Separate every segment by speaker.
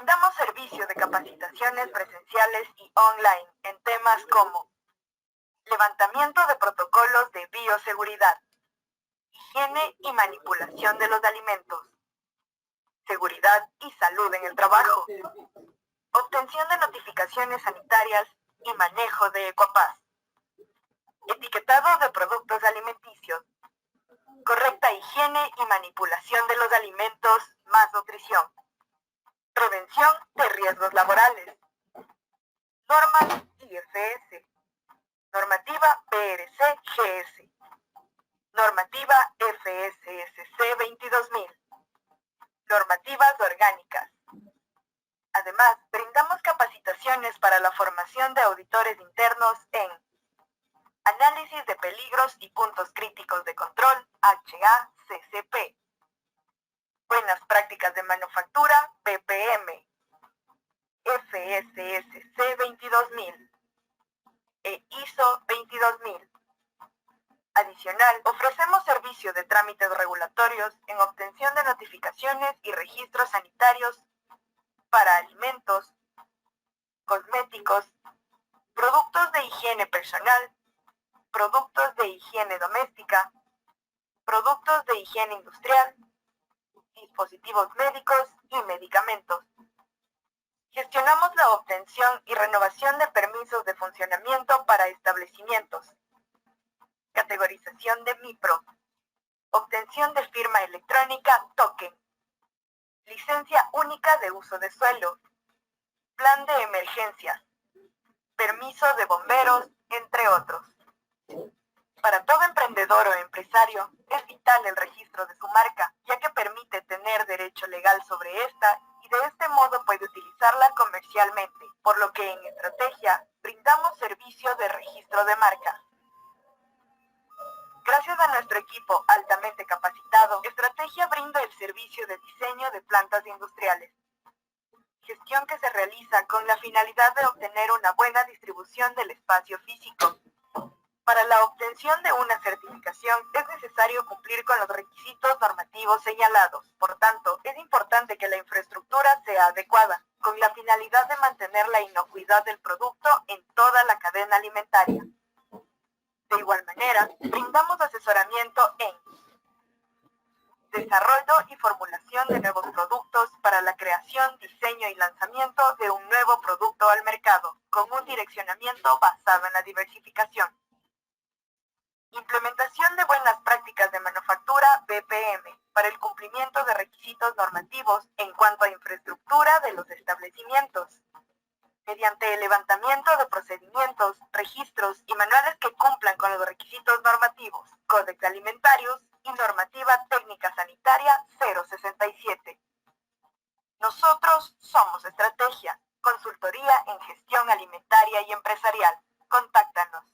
Speaker 1: Damos servicio de capacitaciones presenciales y online en temas como levantamiento de protocolos de bioseguridad, higiene y manipulación de los alimentos, seguridad y salud en el trabajo, obtención de notificaciones sanitarias y manejo de Ecuapaz, etiquetado de productos alimenticios, correcta higiene y manipulación de los alimentos más nutrición, prevención de riesgos laborales, normas IFS, normativa BRC-GS, normativa FSSC 22000, normativas orgánicas. Además, brindamos capacitaciones para la formación de auditores internos en análisis de peligros y puntos críticos de control, HACCP, buenas prácticas de manufactura, BPM, FSSC 22000 e ISO 22000. Adicional, ofrecemos servicio de trámites regulatorios en obtención de notificaciones y registros sanitarios para alimentos, cosméticos, productos de higiene personal, productos de higiene doméstica, productos de higiene industrial, dispositivos médicos y medicamentos. Gestionamos la obtención y renovación de permisos de funcionamiento para establecimientos, categorización de MIPRO, obtención de firma electrónica token, licencia única de uso de suelo, plan de emergencias, permiso de bomberos, entre otros. Para todo emprendedor o empresario, es vital el registro de su marca, ya que permite tener derecho legal sobre esta y de este modo puede utilizarla comercialmente, por lo que en Estrategia brindamos servicio de registro de marca. Gracias a nuestro equipo altamente capacitado, Estrategia brinda el servicio de diseño de plantas industriales, gestión que se realiza con la finalidad de obtener una buena distribución del espacio físico. Para la obtención de una certificación es necesario cumplir con los requisitos normativos señalados. Por tanto, es importante que la infraestructura sea adecuada, con la finalidad de mantener la inocuidad del producto en toda la cadena alimentaria. De igual manera, brindamos asesoramiento en desarrollo y formulación de nuevos productos para la creación, diseño y lanzamiento de un nuevo producto al mercado, con un direccionamiento basado en la diversificación. Implementación de buenas prácticas de manufactura BPM para el cumplimiento de requisitos normativos en cuanto a infraestructura de los establecimientos, mediante el levantamiento de procedimientos, registros y manuales que cumplan con los requisitos normativos, códex alimentarios y normativa técnica sanitaria 067. Nosotros somos Estrategia, consultoría en gestión alimentaria y empresarial. Contáctanos.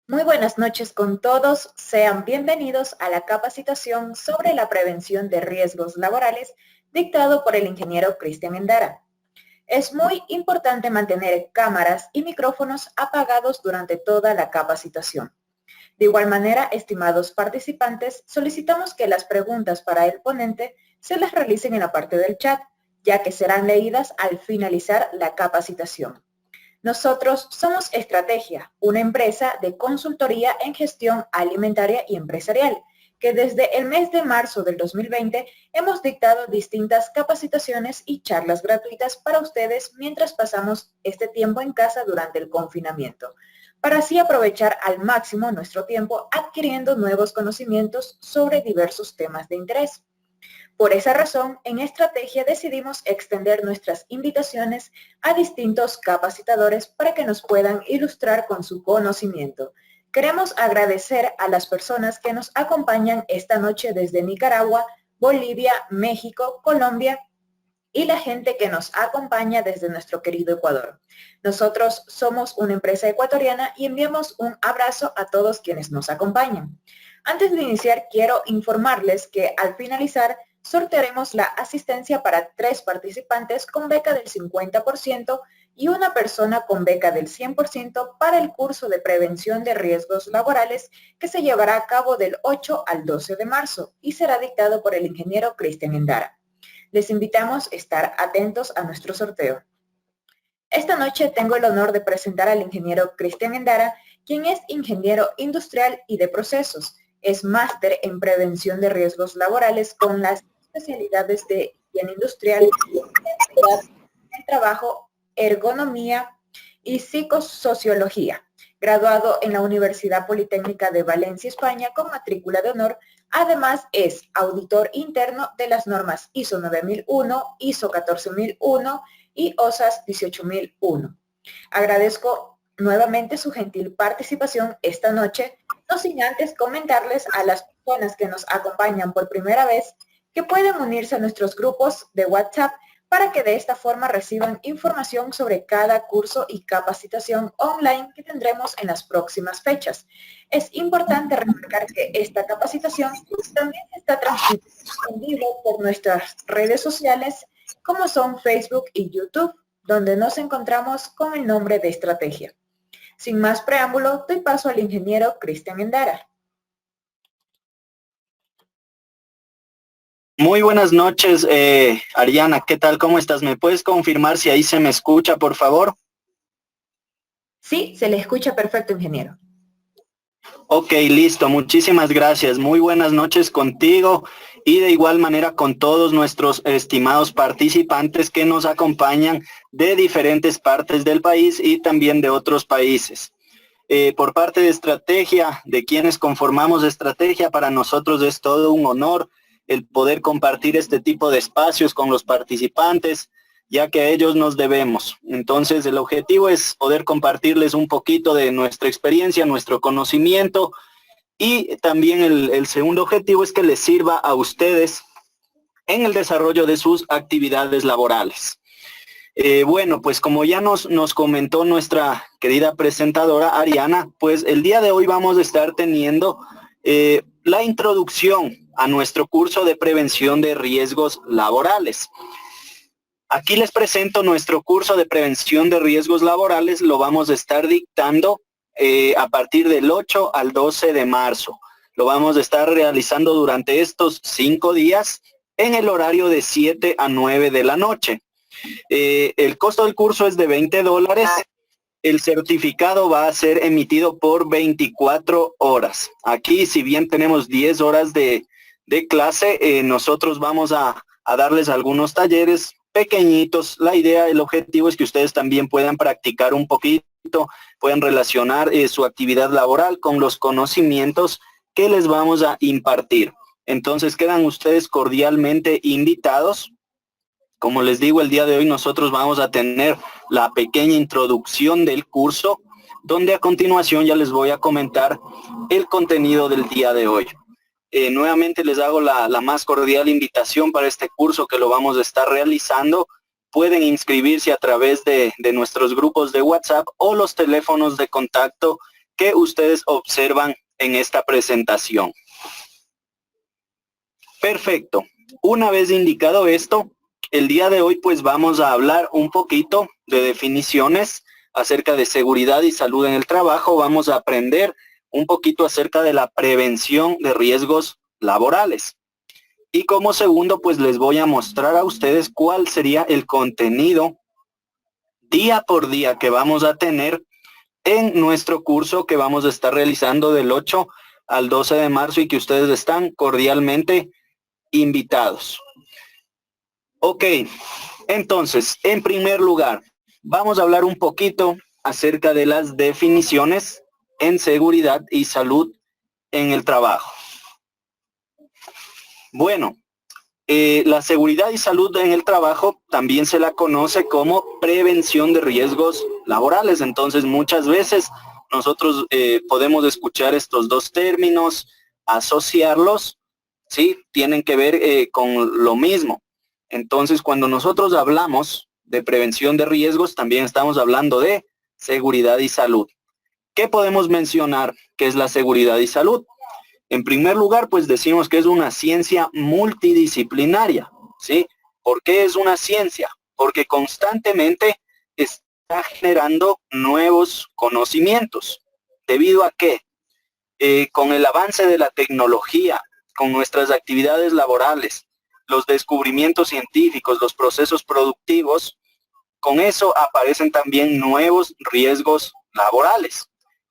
Speaker 2: Muy buenas noches con todos. Sean bienvenidos a la capacitación sobre la prevención de riesgos laborales dictado por el ingeniero Cristian Endara. Es muy importante mantener cámaras y micrófonos apagados durante toda la capacitación. De igual manera, estimados participantes, solicitamos que las preguntas para el ponente se las realicen en la parte del chat, ya que serán leídas al finalizar la capacitación. Nosotros somos Estrategia, una empresa de consultoría en gestión alimentaria y empresarial, que desde el mes de marzo del 2020 hemos dictado distintas capacitaciones y charlas gratuitas para ustedes mientras pasamos este tiempo en casa durante el confinamiento, para así aprovechar al máximo nuestro tiempo adquiriendo nuevos conocimientos sobre diversos temas de interés. Por esa razón, en Estrategia decidimos extender nuestras invitaciones a distintos capacitadores para que nos puedan ilustrar con su conocimiento. Queremos agradecer a las personas que nos acompañan esta noche desde Nicaragua, Bolivia, México, Colombia y la gente que nos acompaña desde nuestro querido Ecuador. Nosotros somos una empresa ecuatoriana y enviamos un abrazo a todos quienes nos acompañan. Antes de iniciar, quiero informarles que al finalizar sortearemos la asistencia para 3 participantes con beca del 50% y una persona con beca del 100% para el curso de prevención de riesgos laborales que se llevará a cabo del 8 al 12 de marzo y será dictado por el ingeniero Cristian Endara. Les invitamos a estar atentos a nuestro sorteo. Esta noche tengo el honor de presentar al ingeniero Cristian Endara, quien es ingeniero industrial y de procesos. Es máster en prevención de riesgos laborales con las especialidades de higiene industrial, el trabajo, ergonomía y psicosociología. Graduado en la Universidad Politécnica de Valencia, España, con matrícula de honor. Además, es auditor interno de las normas ISO 9001, ISO 14001 y OSAS 18001. Agradezco nuevamente su gentil participación esta noche, no sin antes comentarles a las personas que nos acompañan por primera vez que pueden unirse a nuestros grupos de WhatsApp para que de esta forma reciban información sobre cada curso y capacitación online que tendremos en las próximas fechas. Es importante remarcar que esta capacitación también está transmitida en vivo por nuestras redes sociales, como son Facebook y YouTube, donde nos encontramos con el nombre de Estrategia. Sin más preámbulo, doy paso al ingeniero Cristian Endara.
Speaker 3: Muy buenas noches, Ariana, ¿qué tal? ¿Cómo estás? ¿Me puedes confirmar si ahí se me escucha, por favor?
Speaker 2: Sí, se le escucha perfecto, ingeniero.
Speaker 3: Ok, listo, muchísimas gracias. Muy buenas noches contigo y de igual manera con todos nuestros estimados participantes que nos acompañan de diferentes partes del país y también de otros países. Por parte de Estrategia, de quienes conformamos Estrategia, para nosotros es todo un honor el poder compartir este tipo de espacios con los participantes, ya que a ellos nos debemos. Entonces, el objetivo es poder compartirles un poquito de nuestra experiencia, nuestro conocimiento, y también el segundo objetivo es que les sirva a ustedes en el desarrollo de sus actividades laborales. Bueno, pues como ya nos comentó nuestra querida presentadora Ariana, pues el día de hoy vamos a estar teniendo la introducción a nuestro curso de prevención de riesgos laborales. Aquí les presento nuestro curso de prevención de riesgos laborales, lo vamos a estar dictando a partir del 8 al 12 de marzo. Lo vamos a estar realizando durante estos 5 días en el horario de 7 a 9 de la noche. El costo del curso es de $20. El certificado va a ser emitido por 24 horas. Aquí, si bien tenemos 10 horas de clase, nosotros vamos a darles algunos talleres pequeñitos. La idea, el objetivo es que ustedes también puedan practicar un poquito, puedan relacionar su actividad laboral con los conocimientos que les vamos a impartir. Entonces, quedan ustedes cordialmente invitados. Como les digo, el día de hoy nosotros vamos a tener la pequeña introducción del curso, donde a continuación ya les voy a comentar el contenido del día de hoy. Nuevamente les hago la más cordial invitación para este curso que lo vamos a estar realizando. Pueden inscribirse a través de nuestros grupos de WhatsApp o los teléfonos de contacto que ustedes observan en esta presentación. Perfecto. Una vez indicado esto, el día de hoy pues vamos a hablar un poquito de definiciones acerca de seguridad y salud en el trabajo. Vamos a aprender un poquito acerca de la prevención de riesgos laborales. Y como segundo pues les voy a mostrar a ustedes cuál sería el contenido día por día que vamos a tener en nuestro curso que vamos a estar realizando del 8 al 12 de marzo y que ustedes están cordialmente invitados. Ok, entonces, en primer lugar, vamos a hablar un poquito acerca de las definiciones en seguridad y salud en el trabajo. Bueno, la seguridad y salud en el trabajo también se la conoce como prevención de riesgos laborales. Entonces, muchas veces nosotros podemos escuchar estos dos términos, asociarlos, ¿sí? Tienen que ver con lo mismo. Entonces, cuando nosotros hablamos de prevención de riesgos, también estamos hablando de seguridad y salud. ¿Qué podemos mencionar que es la seguridad y salud? En primer lugar, pues decimos que es una ciencia multidisciplinaria, ¿sí? ¿Por qué es una ciencia? Porque constantemente generando nuevos conocimientos. ¿Debido a qué? Con el avance de la tecnología, con nuestras actividades laborales, los descubrimientos científicos, los procesos productivos, con eso aparecen también nuevos riesgos laborales.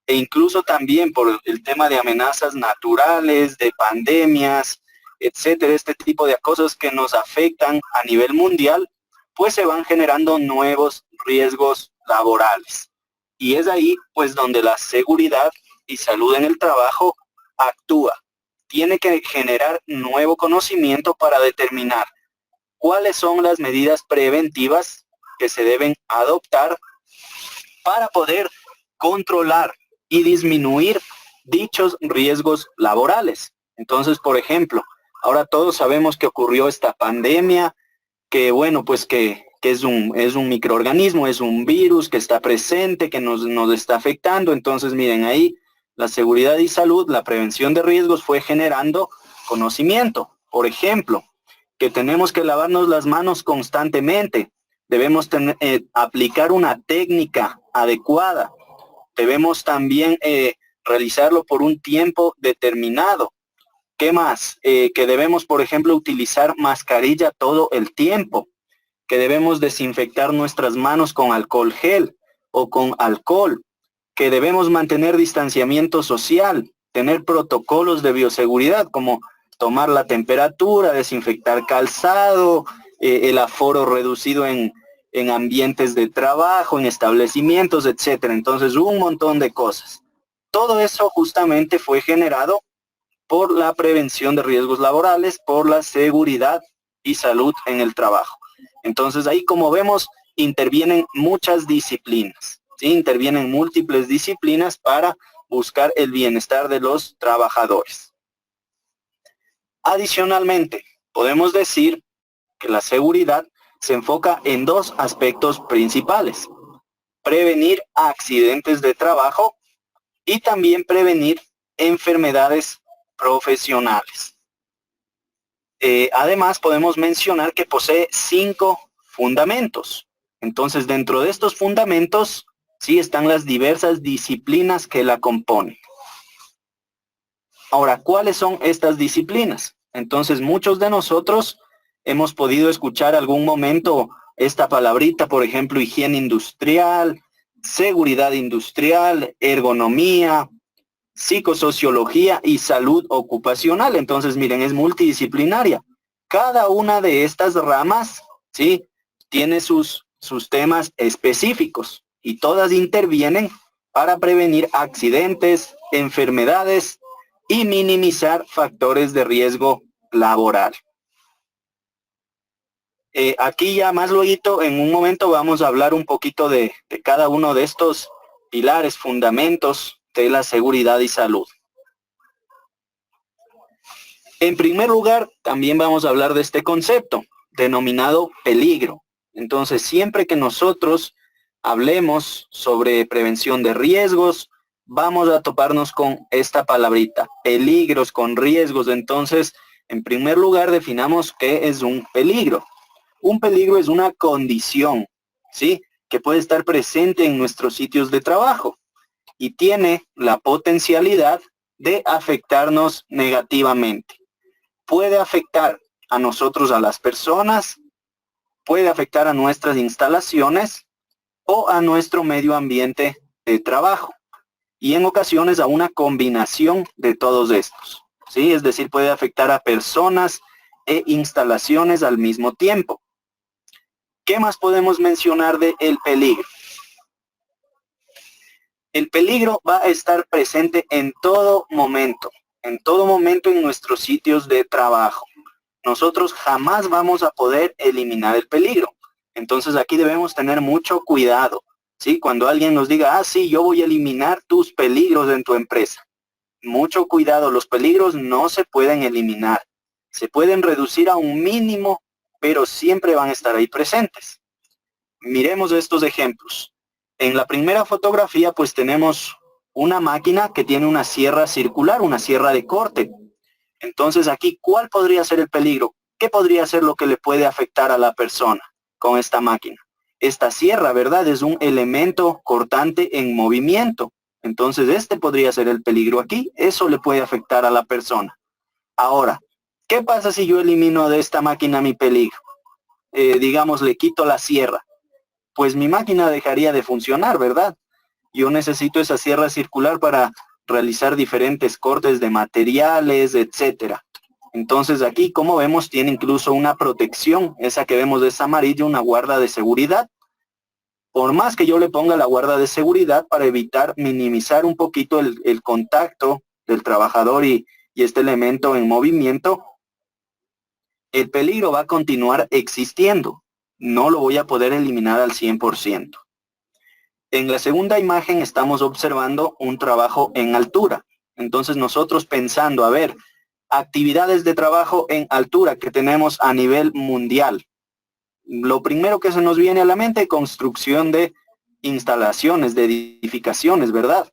Speaker 3: E incluso también por el tema de amenazas naturales, de pandemias, etcétera, este tipo de cosas que nos afectan a nivel mundial, pues se van generando nuevos riesgos laborales. Y es ahí pues donde la seguridad y salud en el trabajo actúa. Tiene que generar nuevo conocimiento para determinar cuáles son las medidas preventivas que se deben adoptar para poder controlar y disminuir dichos riesgos laborales. Entonces, por ejemplo, ahora todos sabemos que ocurrió esta pandemia, que bueno, pues que es un microorganismo, es un virus que está presente, que nos está afectando. Entonces, miren, ahí la seguridad y salud, la prevención de riesgos fue generando conocimiento. Por ejemplo, que tenemos que lavarnos las manos constantemente, debemos aplicar una técnica adecuada, debemos también realizarlo por un tiempo determinado. ¿Qué más? Que debemos, por ejemplo, utilizar mascarilla todo el tiempo, que debemos desinfectar nuestras manos con alcohol gel o con alcohol, que debemos mantener distanciamiento social, tener protocolos de bioseguridad como tomar la temperatura, desinfectar calzado, el aforo reducido en ambientes de trabajo, en establecimientos, etcétera. Entonces, un montón de cosas. Todo eso justamente fue generado por la prevención de riesgos laborales, por la seguridad y salud en el trabajo. Entonces, ahí como vemos, intervienen muchas disciplinas, ¿sí? Intervienen múltiples disciplinas para buscar el bienestar de los trabajadores. Adicionalmente, podemos decir que la seguridad se enfoca en dos aspectos principales: prevenir accidentes de trabajo y también prevenir enfermedades profesionales. Además, podemos mencionar que posee 5 fundamentos. Entonces, dentro de estos fundamentos, sí están las diversas disciplinas que la componen. Ahora, ¿cuáles son estas disciplinas? Entonces, muchos de nosotros hemos podido escuchar algún momento esta palabrita, por ejemplo, higiene industrial, seguridad industrial, ergonomía, psicosociología y salud ocupacional. Entonces, miren, es multidisciplinaria. Cada una de estas ramas, ¿sí?, tiene sus temas específicos y todas intervienen para prevenir accidentes, enfermedades y minimizar factores de riesgo laboral. Aquí ya más luego, en un momento, vamos a hablar un poquito de cada uno de estos pilares, fundamentos de la seguridad y salud. En primer lugar, también vamos a hablar de este concepto denominado peligro. Entonces, siempre que nosotros hablemos sobre prevención de riesgos, vamos a toparnos con esta palabrita, peligros, con riesgos. Entonces, en primer lugar, definamos qué es un peligro. Un peligro es una condición, ¿sí?, que puede estar presente en nuestros sitios de trabajo y tiene la potencialidad de afectarnos negativamente. Puede afectar a nosotros, a las personas, puede afectar a nuestras instalaciones o a nuestro medio ambiente de trabajo. Y en ocasiones a una combinación de todos estos, ¿sí? Es decir, puede afectar a personas e instalaciones al mismo tiempo. ¿Qué más podemos mencionar del peligro? El peligro va a estar presente en todo momento en nuestros sitios de trabajo. Nosotros jamás vamos a poder eliminar el peligro. Entonces aquí debemos tener mucho cuidado, ¿sí? Cuando alguien nos diga, sí, yo voy a eliminar tus peligros en tu empresa. Mucho cuidado, los peligros no se pueden eliminar. Se pueden reducir a un mínimo, pero siempre van a estar ahí presentes. Miremos estos ejemplos. En la primera fotografía, pues tenemos una máquina que tiene una sierra circular, una sierra de corte. Entonces aquí, ¿cuál podría ser el peligro? ¿Qué podría ser lo que le puede afectar a la persona con esta máquina? esta sierra, ¿verdad? Es un elemento cortante en movimiento. Entonces, este podría ser el peligro aquí. Eso le puede afectar a la persona. Ahora, ¿qué pasa si yo elimino de esta máquina mi peligro? Digamos, le quito la sierra. Pues mi máquina dejaría de funcionar, ¿verdad? Yo necesito esa sierra circular para realizar diferentes cortes de materiales, etcétera. Entonces aquí, como vemos, tiene incluso una protección. Esa que vemos es amarilla, una guarda de seguridad. Por más que yo le ponga la guarda de seguridad para evitar minimizar un poquito el contacto del trabajador y este elemento en movimiento, el peligro va a continuar existiendo. No lo voy a poder eliminar al 100%. En la segunda imagen estamos observando un trabajo en altura. Entonces nosotros pensando, a ver, actividades de trabajo en altura que tenemos a nivel mundial. Lo primero que se nos viene a la mente, construcción de instalaciones, de edificaciones, ¿verdad?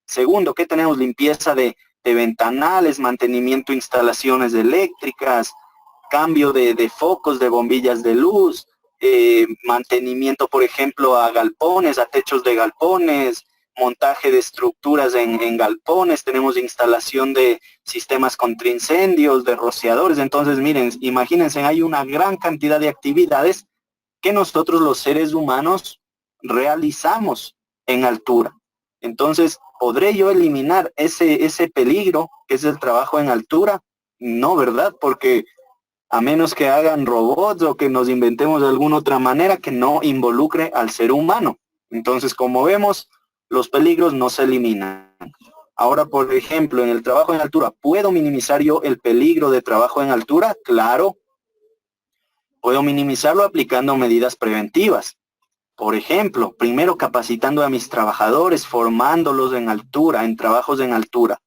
Speaker 3: Segundo, ¿qué tenemos? Limpieza de ventanales, mantenimiento de instalaciones eléctricas, cambio de focos, de bombillas de luz, mantenimiento, por ejemplo, a galpones, a techos de galpones, montaje de estructuras en galpones, tenemos instalación de sistemas contra incendios, de rociadores. Entonces, miren, imagínense, hay una gran cantidad de actividades que nosotros los seres humanos realizamos en altura. Entonces, ¿podré yo eliminar ese peligro que es el trabajo en altura? No, ¿verdad? Porque a menos que hagan robots o que nos inventemos de alguna otra manera que no involucre al ser humano. Entonces, como vemos, los peligros no se eliminan. Ahora, por ejemplo, en el trabajo en altura, ¿puedo minimizar yo el peligro de trabajo en altura? Claro. Puedo minimizarlo aplicando medidas preventivas. Por ejemplo, primero capacitando a mis trabajadores, formándolos en altura, en trabajos en altura,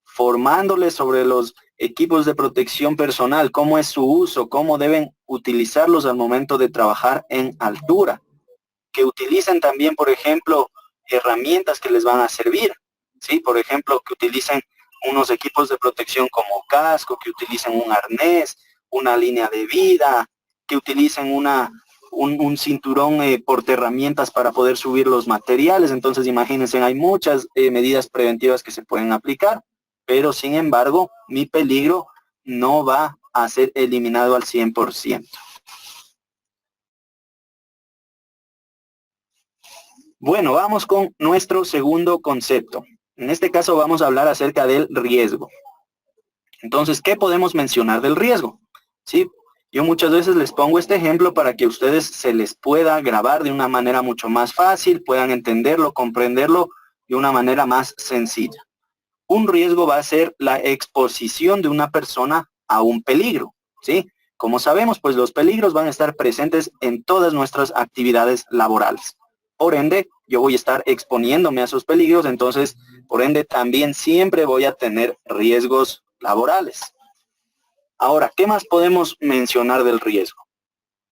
Speaker 3: formándoles sobre los equipos de protección personal, cómo es su uso, cómo deben utilizarlos al momento de trabajar en altura. Que utilicen también, por ejemplo, herramientas que les van a servir, ¿sí? Por ejemplo, que utilicen unos equipos de protección como casco, que utilicen un arnés, una línea de vida, que utilicen un cinturón portaherramientas para poder subir los materiales. Entonces, imagínense, hay muchas medidas preventivas que se pueden aplicar, pero sin embargo, mi peligro no va a ser eliminado al 100%. Bueno, vamos con nuestro segundo concepto. En este caso vamos a hablar acerca del riesgo. Entonces, ¿qué podemos mencionar del riesgo? ¿Sí? Yo muchas veces les pongo este ejemplo para que a ustedes se les pueda grabar de una manera mucho más fácil, puedan entenderlo, comprenderlo de una manera más sencilla. Un riesgo va a ser la exposición de una persona a un peligro, ¿sí? Como sabemos, pues los peligros van a estar presentes en todas nuestras actividades laborales. Por ende, yo voy a estar exponiéndome a esos peligros, entonces, por ende, también siempre voy a tener riesgos laborales. Ahora, ¿qué más podemos mencionar del riesgo?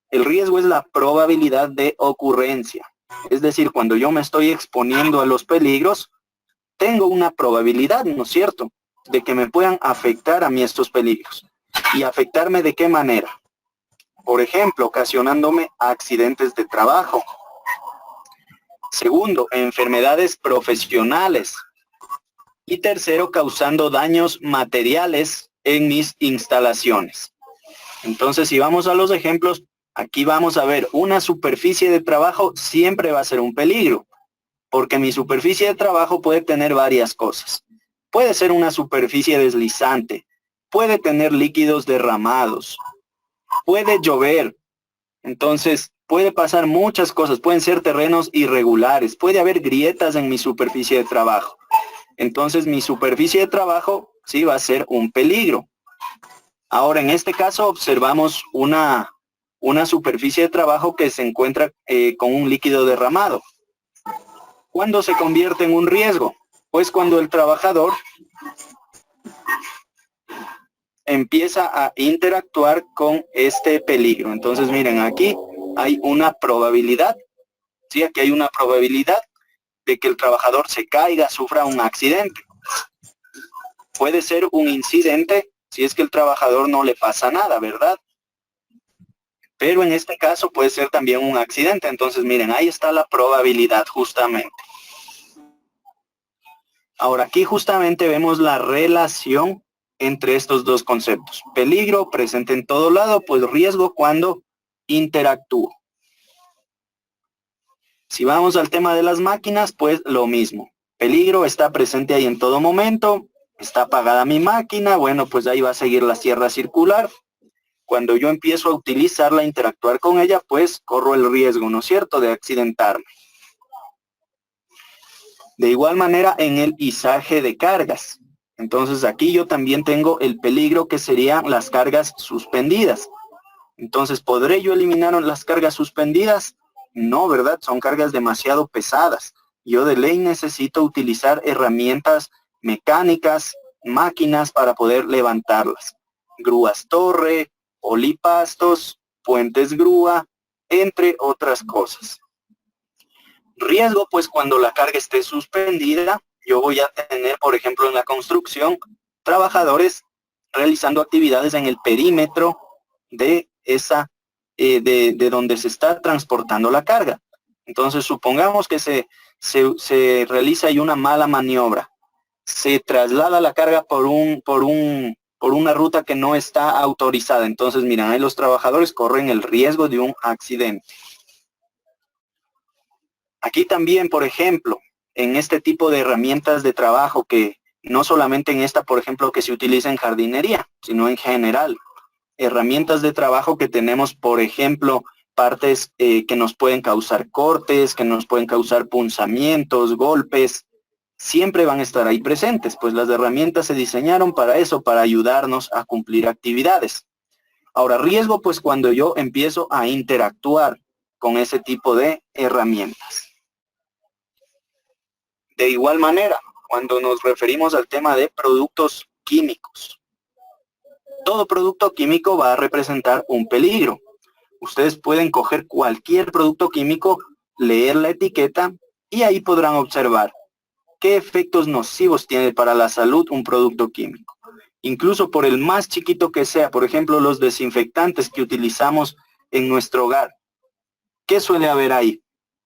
Speaker 3: El riesgo es la probabilidad de ocurrencia. Es decir, cuando yo me estoy exponiendo a los peligros, tengo una probabilidad, ¿no es cierto?, de que me puedan afectar a mí estos peligros. ¿Y afectarme de qué manera? Por ejemplo, ocasionándome accidentes de trabajo. Segundo, enfermedades profesionales. Y tercero, causando daños materiales en mis instalaciones. Entonces, si vamos a los ejemplos, aquí vamos a ver una superficie de trabajo siempre va a ser un peligro. Porque mi superficie de trabajo puede tener varias cosas. Puede ser una superficie deslizante, puede tener líquidos derramados, puede llover. Entonces, puede pasar muchas cosas, pueden ser terrenos irregulares, puede haber grietas en mi superficie de trabajo. Entonces, mi superficie de trabajo sí va a ser un peligro. Ahora, en este caso, observamos una superficie de trabajo que se encuentra con un líquido derramado. ¿Cuándo se convierte en un riesgo? Pues cuando el trabajador empieza a interactuar con este peligro. Entonces, miren, aquí hay una probabilidad, ¿sí? Aquí hay una probabilidad de que el trabajador se caiga, sufra un accidente. Puede ser un incidente si es que el trabajador no le pasa nada, ¿verdad? Pero en este caso puede ser también un accidente. Entonces, miren, ahí está la probabilidad justamente. Ahora, aquí justamente vemos la relación entre estos dos conceptos. Peligro presente en todo lado, pues riesgo cuando interactúo. Si vamos al tema de las máquinas, pues lo mismo. Peligro está presente ahí en todo momento. Está apagada mi máquina. Bueno, pues ahí va a seguir la sierra circular. Cuando yo empiezo a utilizarla, a interactuar con ella, pues corro el riesgo, ¿no es cierto?, de accidentarme. De igual manera en el izaje de cargas. Entonces aquí yo también tengo el peligro que serían las cargas suspendidas. Entonces, ¿podré yo eliminar las cargas suspendidas? No, ¿verdad? Son cargas demasiado pesadas. Yo de ley necesito utilizar herramientas mecánicas, máquinas para poder levantarlas. Grúas torre, olipastos, puentes grúa, entre otras cosas. Riesgo, pues cuando la carga esté suspendida, yo voy a tener, por ejemplo, en la construcción, trabajadores realizando actividades en el perímetro de esa, de donde se está transportando la carga. Entonces, supongamos que se realiza ahí una mala maniobra. Se traslada la carga por una ruta que no está autorizada. Entonces, miren, ahí los trabajadores corren el riesgo de un accidente. Aquí también, por ejemplo, en este tipo de herramientas de trabajo que no solamente en esta, por ejemplo, que se utiliza en jardinería, sino en general. Herramientas de trabajo que tenemos, por ejemplo, partes que nos pueden causar cortes, que nos pueden causar punzamientos, golpes, siempre van a estar ahí presentes, pues las herramientas se diseñaron para eso, para ayudarnos a cumplir actividades. Ahora, riesgo, pues cuando yo empiezo a interactuar con ese tipo de herramientas. De igual manera, cuando nos referimos al tema de productos químicos, todo producto químico va a representar un peligro. Ustedes pueden coger cualquier producto químico, leer la etiqueta y ahí podrán observar qué efectos nocivos tiene para la salud un producto químico. Incluso por el más chiquito que sea, por ejemplo, los desinfectantes que utilizamos en nuestro hogar. ¿Qué suele haber ahí?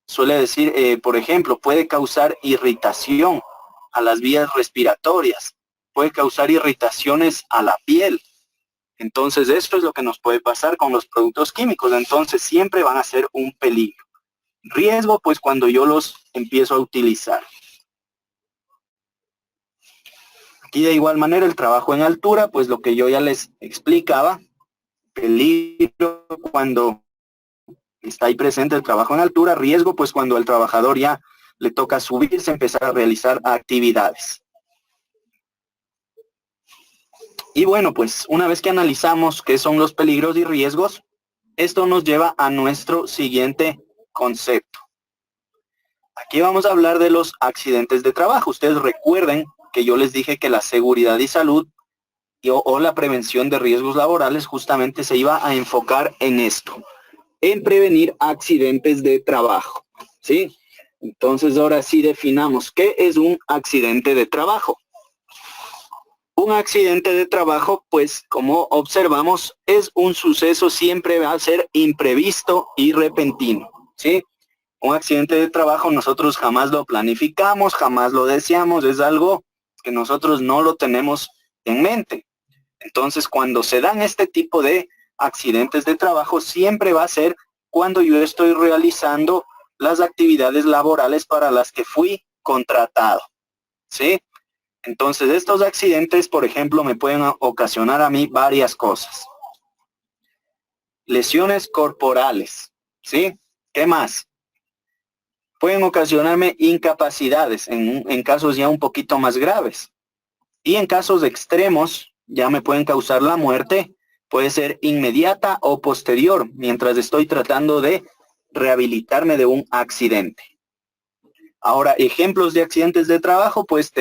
Speaker 3: Suele decir, por ejemplo, puede causar irritación a las vías respiratorias, puede causar irritaciones a la piel. Entonces, esto es lo que nos puede pasar con los productos químicos. Entonces, siempre van a ser un peligro. Riesgo, pues, cuando yo los empiezo a utilizar. Aquí, de igual manera, el trabajo en altura, pues, lo que yo ya les explicaba. Peligro cuando está ahí presente el trabajo en altura. Riesgo, pues, cuando al trabajador ya le toca subirse, empezar a realizar actividades. Y bueno, pues una vez que analizamos qué son los peligros y riesgos, esto nos lleva a nuestro siguiente concepto. Aquí vamos a hablar de los accidentes de trabajo. Ustedes recuerden que yo les dije que la seguridad y salud o la prevención de riesgos laborales justamente se iba a enfocar en esto, en prevenir accidentes de trabajo, ¿sí? Entonces ahora sí definamos qué es un accidente de trabajo. Un accidente de trabajo, pues como observamos, es un suceso, siempre va a ser imprevisto y repentino, ¿sí? Un accidente de trabajo nosotros jamás lo planificamos, jamás lo deseamos, es algo que nosotros no lo tenemos en mente. Entonces, cuando se dan este tipo de accidentes de trabajo, siempre va a ser cuando yo estoy realizando las actividades laborales para las que fui contratado, ¿sí? Entonces, estos accidentes, por ejemplo, me pueden ocasionar a mí varias cosas. Lesiones corporales, ¿sí? ¿Qué más? Pueden ocasionarme incapacidades en casos ya un poquito más graves. Y en casos extremos, ya me pueden causar la muerte, puede ser inmediata o posterior, mientras estoy tratando de rehabilitarme de un accidente. Ahora, ejemplos de accidentes de trabajo, pues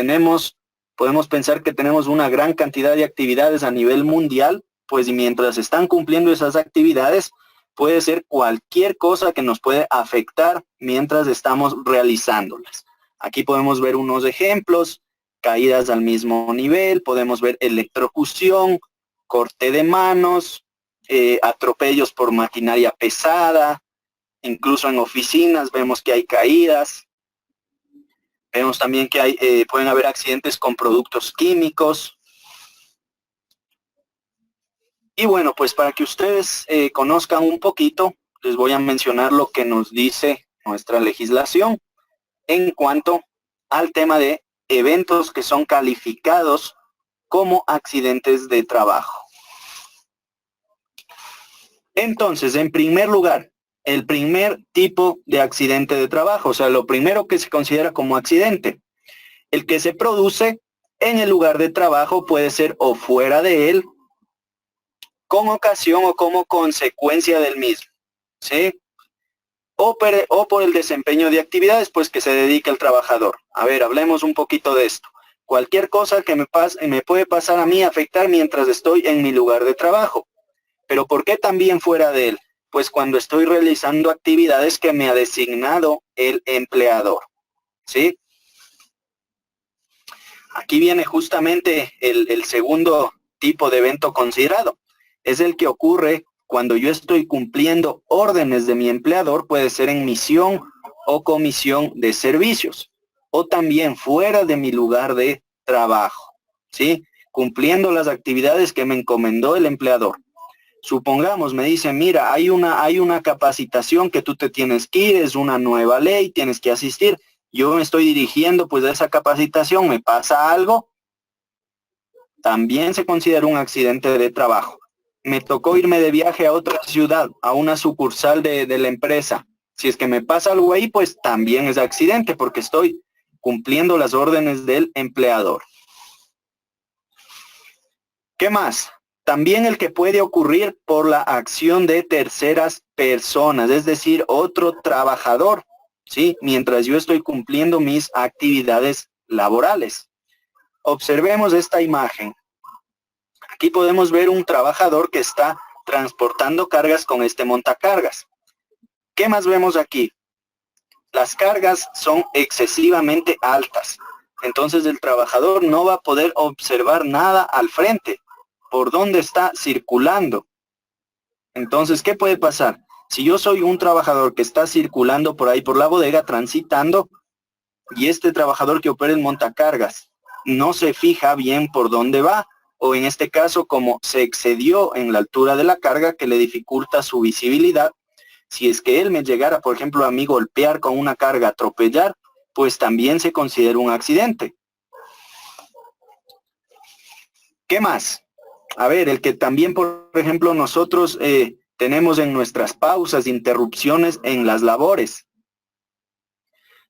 Speaker 3: podemos pensar que tenemos una gran cantidad de actividades a nivel mundial, pues mientras están cumpliendo esas actividades, puede ser cualquier cosa que nos puede afectar mientras estamos realizándolas. Aquí podemos ver unos ejemplos, caídas al mismo nivel, podemos ver electrocución, corte de manos, atropellos por maquinaria pesada, incluso en oficinas vemos que hay caídas. Vemos también que pueden haber accidentes con productos químicos. Y bueno, pues para que ustedes conozcan un poquito, les voy a mencionar lo que nos dice nuestra legislación en cuanto al tema de eventos que son calificados como accidentes de trabajo. Entonces, en primer lugar, el primer tipo de accidente de trabajo, o sea, lo primero que se considera como accidente, el que se produce en el lugar de trabajo, puede ser o fuera de él, con ocasión o como consecuencia del mismo, ¿sí? O por el desempeño de actividades, pues que se dedica el trabajador. A ver, hablemos un poquito de esto. Cualquier cosa que me puede pasar a mí, afectar mientras estoy en mi lugar de trabajo. Pero ¿por qué también fuera de él? Pues cuando estoy realizando actividades que me ha designado el empleador, ¿sí? Aquí viene justamente el segundo tipo de evento considerado. Es el que ocurre cuando yo estoy cumpliendo órdenes de mi empleador, puede ser en misión o comisión de servicios, o también fuera de mi lugar de trabajo, ¿sí? Cumpliendo las actividades que me encomendó el empleador. Supongamos, me dice, mira, hay una capacitación que tú te tienes que ir, es una nueva ley, tienes que asistir. Yo me estoy dirigiendo pues a esa capacitación, me pasa algo, también se considera un accidente de trabajo. Me tocó irme de viaje a otra ciudad, a una sucursal de la empresa. Si es que me pasa algo ahí, pues también es accidente porque estoy cumpliendo las órdenes del empleador. ¿Qué más? También el que puede ocurrir por la acción de terceras personas, es decir, otro trabajador, ¿sí? Mientras yo estoy cumpliendo mis actividades laborales. Observemos esta imagen. Aquí podemos ver un trabajador que está transportando cargas con este montacargas. ¿Qué más vemos aquí? Las cargas son excesivamente altas. Entonces el trabajador no va a poder observar nada al frente, por dónde está circulando. Entonces, ¿qué puede pasar? Si yo soy un trabajador que está circulando por ahí por la bodega, transitando, y este trabajador que opera el montacargas no se fija bien por dónde va, o en este caso como se excedió en la altura de la carga que le dificulta su visibilidad, si es que él me llegara, por ejemplo, a mí golpear con una carga, atropellar, pues también se considera un accidente. ¿Qué más? A ver, el que también, por ejemplo, nosotros tenemos en nuestras pausas, interrupciones en las labores.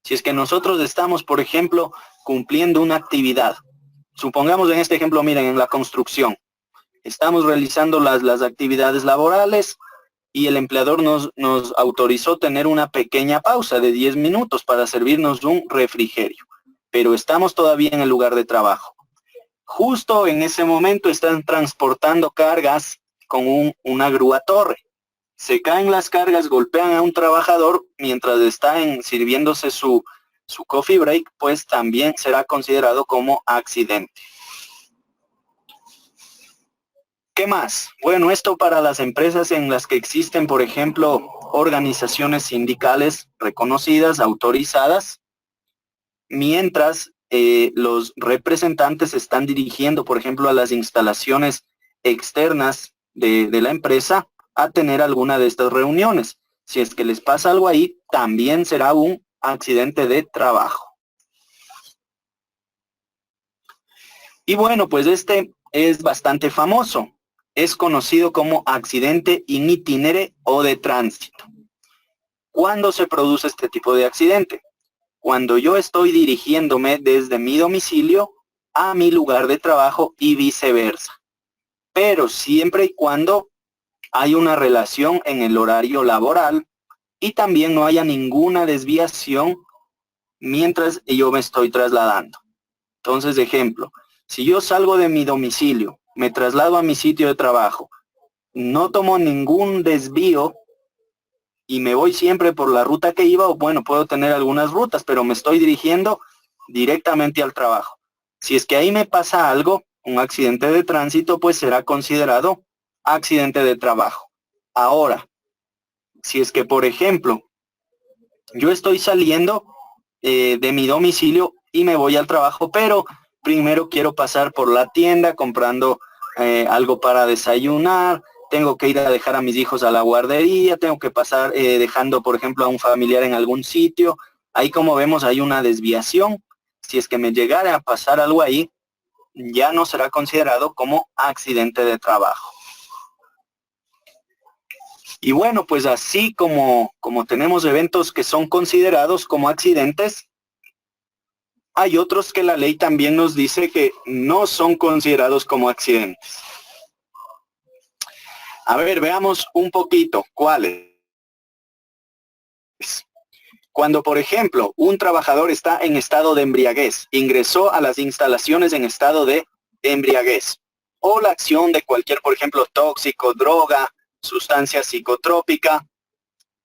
Speaker 3: Si es que nosotros estamos, por ejemplo, cumpliendo una actividad, supongamos en este ejemplo, miren, en la construcción, estamos realizando las actividades laborales y el empleador nos autorizó tener una pequeña pausa de 10 minutos para servirnos un refrigerio, pero estamos todavía en el lugar de trabajo. Justo en ese momento están transportando cargas con una grúa torre. Se caen las cargas, golpean a un trabajador mientras está sirviéndose su coffee break, pues también será considerado como accidente. ¿Qué más? Bueno, esto para las empresas en las que existen, por ejemplo, organizaciones sindicales reconocidas, autorizadas, mientras los representantes están dirigiendo, por ejemplo, a las instalaciones externas de la empresa a tener alguna de estas reuniones. Si es que les pasa algo ahí, también será un accidente de trabajo. Y bueno, pues este es bastante famoso. Es conocido como accidente in itinere o de tránsito. ¿Cuándo se produce este tipo de accidente? Cuando yo estoy dirigiéndome desde mi domicilio a mi lugar de trabajo y viceversa. Pero siempre y cuando hay una relación en el horario laboral y también no haya ninguna desviación mientras yo me estoy trasladando. Entonces, ejemplo, si yo salgo de mi domicilio, me traslado a mi sitio de trabajo, no tomo ningún desvío y me voy siempre por la ruta que iba, o bueno, puedo tener algunas rutas, pero me estoy dirigiendo directamente al trabajo. Si es que ahí me pasa algo, un accidente de tránsito, pues será considerado accidente de trabajo. Ahora, si es que, por ejemplo, yo estoy saliendo de mi domicilio y me voy al trabajo, pero primero quiero pasar por la tienda comprando algo para desayunar, tengo que ir a dejar a mis hijos a la guardería, tengo que pasar dejando, por ejemplo, a un familiar en algún sitio. Ahí, como vemos, hay una desviación. Si es que me llegara a pasar algo ahí, ya no será considerado como accidente de trabajo. Y bueno, pues así como tenemos eventos que son considerados como accidentes, hay otros que la ley también nos dice que no son considerados como accidentes. A ver, veamos un poquito cuáles. Cuando, por ejemplo, un trabajador está en estado de embriaguez, ingresó a las instalaciones en estado de embriaguez, o la acción de cualquier, por ejemplo, tóxico, droga, sustancia psicotrópica,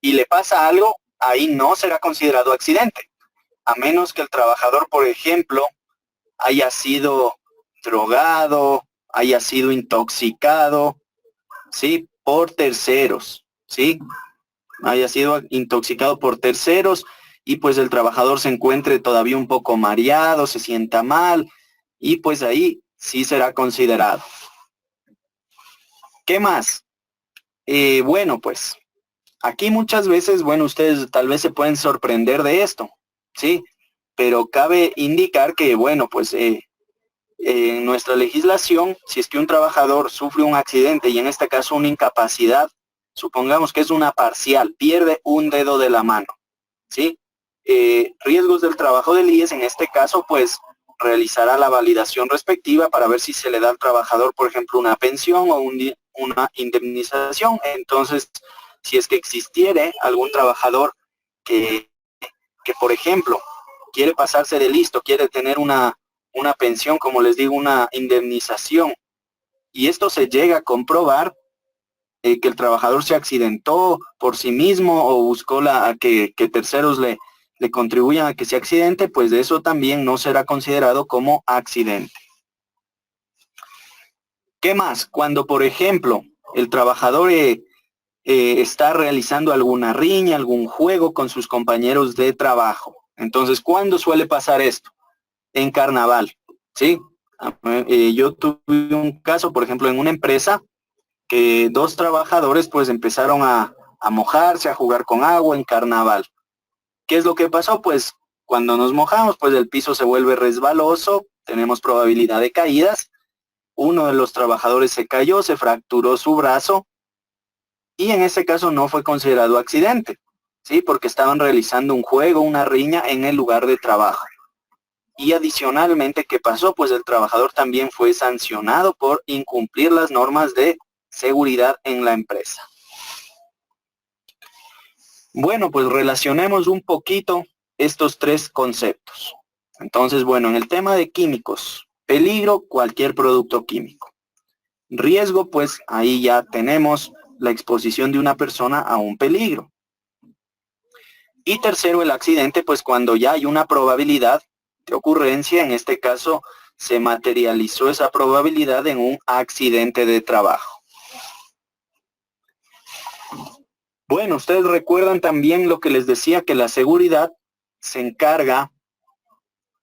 Speaker 3: y le pasa algo, ahí no será considerado accidente, a menos que el trabajador, por ejemplo, haya sido drogado, haya sido intoxicado, ¿sí? Por terceros, ¿sí? Haya sido intoxicado por terceros y pues el trabajador se encuentre todavía un poco mareado, se sienta mal y pues ahí sí será considerado. ¿Qué más? Bueno, pues aquí muchas veces, bueno, ustedes tal vez se pueden sorprender de esto, ¿sí? Pero cabe indicar que, bueno, pues en nuestra legislación, si es que un trabajador sufre un accidente y en este caso una incapacidad, supongamos que es una parcial, pierde un dedo de la mano, ¿sí? Riesgos del trabajo del IES, en este caso, pues realizará la validación respectiva para ver si se le da al trabajador, por ejemplo, una pensión o una indemnización. Entonces, si es que existiere algún trabajador que por ejemplo, quiere pasarse de listo, quiere tener una pensión, como les digo, una indemnización, y esto se llega a comprobar que el trabajador se accidentó por sí mismo o buscó que terceros le contribuyan a que se accidente, pues de eso también no será considerado como accidente. ¿Qué más? Cuando, por ejemplo, el trabajador está realizando alguna riña, algún juego con sus compañeros de trabajo. Entonces, ¿cuándo suele pasar esto? En carnaval, ¿sí? Yo tuve un caso, por ejemplo, en una empresa, que dos trabajadores pues empezaron a mojarse, a jugar con agua en carnaval. ¿Qué es lo que pasó? Pues cuando nos mojamos, pues el piso se vuelve resbaloso, tenemos probabilidad de caídas. Uno de los trabajadores se cayó, se fracturó su brazo y en ese caso no fue considerado accidente, ¿sí? Porque estaban realizando un juego, una riña en el lugar de trabajo. Y adicionalmente, ¿qué pasó? Pues el trabajador también fue sancionado por incumplir las normas de seguridad en la empresa. Bueno, pues relacionemos un poquito estos tres conceptos. Entonces, bueno, en el tema de químicos, peligro, cualquier producto químico. Riesgo, pues ahí ya tenemos la exposición de una persona a un peligro. Y tercero, el accidente, pues cuando ya hay una probabilidad de ocurrencia, en este caso se materializó esa probabilidad en un accidente de trabajo. Bueno, ustedes recuerdan también lo que les decía, que la seguridad se encarga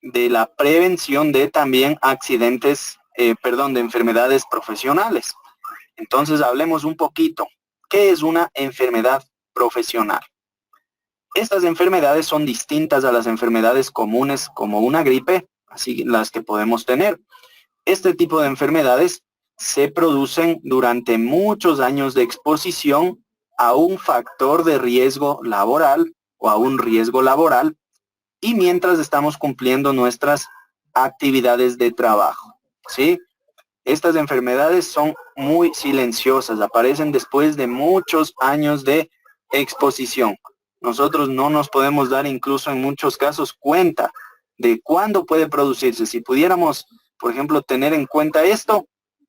Speaker 3: de la prevención de también accidentes, de enfermedades profesionales. Entonces hablemos un poquito. ¿Qué es una enfermedad profesional? Estas enfermedades son distintas a las enfermedades comunes como una gripe, así las que podemos tener. Este tipo de enfermedades se producen durante muchos años de exposición a un factor de riesgo laboral o a un riesgo laboral y mientras estamos cumpliendo nuestras actividades de trabajo, ¿sí? Estas enfermedades son muy silenciosas, aparecen después de muchos años de exposición. Nosotros no nos podemos dar incluso en muchos casos cuenta de cuándo puede producirse. Si pudiéramos, por ejemplo, tener en cuenta esto,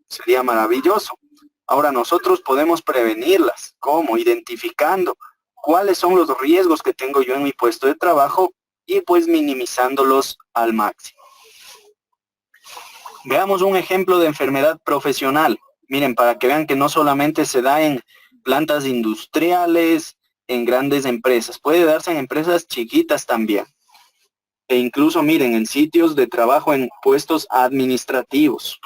Speaker 3: sería maravilloso. Ahora nosotros podemos prevenirlas. ¿Cómo? Identificando cuáles son los riesgos que tengo yo en mi puesto de trabajo y pues minimizándolos al máximo. Veamos un ejemplo de enfermedad profesional. Miren, para que vean que no solamente se da en plantas industriales, en grandes empresas, puede darse en empresas chiquitas también. E incluso, miren, en sitios de trabajo, en puestos administrativos.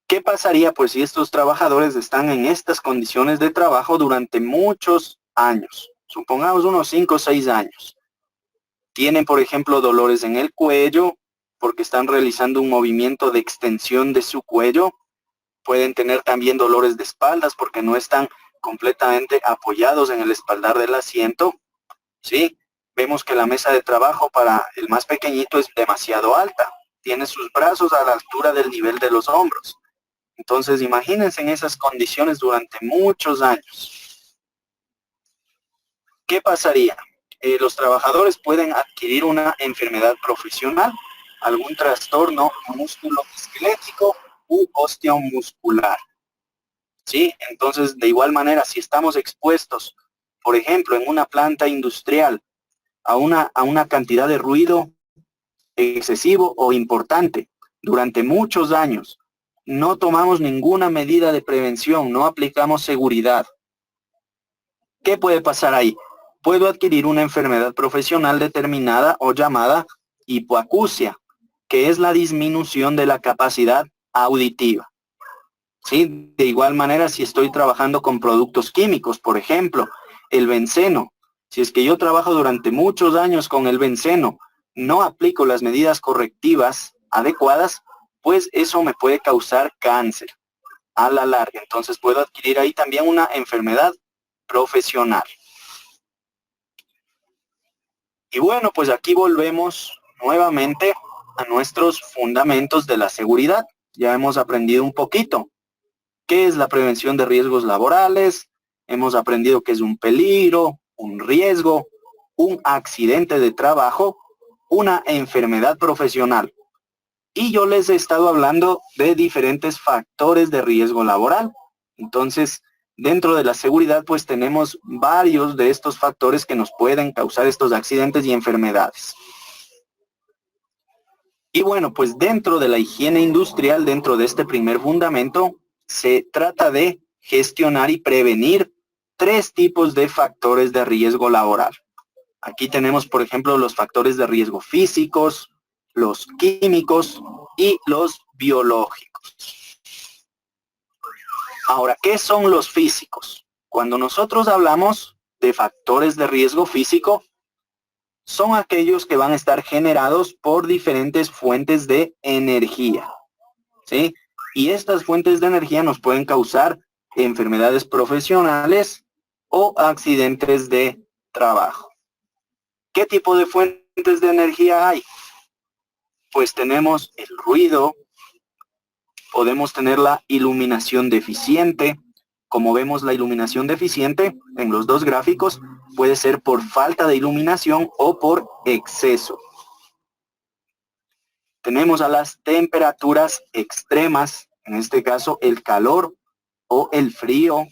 Speaker 3: ¿Qué pasaría pues si estos trabajadores están en estas condiciones de trabajo durante muchos años? Supongamos unos 5 o 6 años. Tienen, por ejemplo, dolores en el cuello porque están realizando un movimiento de extensión de su cuello. Pueden tener también dolores de espaldas porque no están completamente apoyados en el espaldar del asiento. ¿Sí? Vemos que la mesa de trabajo para el más pequeñito es demasiado alta. Tiene sus brazos a la altura del nivel de los hombros. Entonces, imagínense en esas condiciones durante muchos años. ¿Qué pasaría? Los trabajadores pueden adquirir una enfermedad profesional, algún trastorno musculoesquelético u osteomuscular. ¿Sí? Entonces, de igual manera, si estamos expuestos, por ejemplo, en una planta industrial, a una cantidad de ruido excesivo o importante durante muchos años, no tomamos ninguna medida de prevención, no aplicamos seguridad. ¿Qué puede pasar ahí? Puedo adquirir una enfermedad profesional determinada o llamada hipoacusia, que es la disminución de la capacidad auditiva. ¿Sí? De igual manera, si estoy trabajando con productos químicos, por ejemplo, el benceno. Si es que yo trabajo durante muchos años con el benceno, no aplico las medidas correctivas adecuadas, pues eso me puede causar cáncer a la larga. Entonces puedo adquirir ahí también una enfermedad profesional. Y bueno, pues aquí volvemos nuevamente a nuestros fundamentos de la seguridad. Ya hemos aprendido un poquito qué es la prevención de riesgos laborales, hemos aprendido qué es un peligro, un riesgo, un accidente de trabajo, una enfermedad profesional. Y yo les he estado hablando de diferentes factores de riesgo laboral. Entonces, dentro de la seguridad, pues tenemos varios de estos factores que nos pueden causar estos accidentes y enfermedades. Y bueno, pues dentro de la higiene industrial, dentro de este primer fundamento, se trata de gestionar y prevenir 3 tipos de factores de riesgo laboral. Aquí tenemos, por ejemplo, los factores de riesgo físicos, los químicos y los biológicos. Ahora, ¿qué son los físicos? Cuando nosotros hablamos de factores de riesgo físico, son aquellos que van a estar generados por diferentes fuentes de energía, ¿sí? Y estas fuentes de energía nos pueden causar enfermedades profesionales o accidentes de trabajo. ¿Qué tipo de fuentes de energía hay? Pues tenemos el ruido, podemos tener la iluminación deficiente. Como vemos, la iluminación deficiente en los dos gráficos puede ser por falta de iluminación o por exceso. Tenemos a las temperaturas extremas, en este caso el calor o el frío.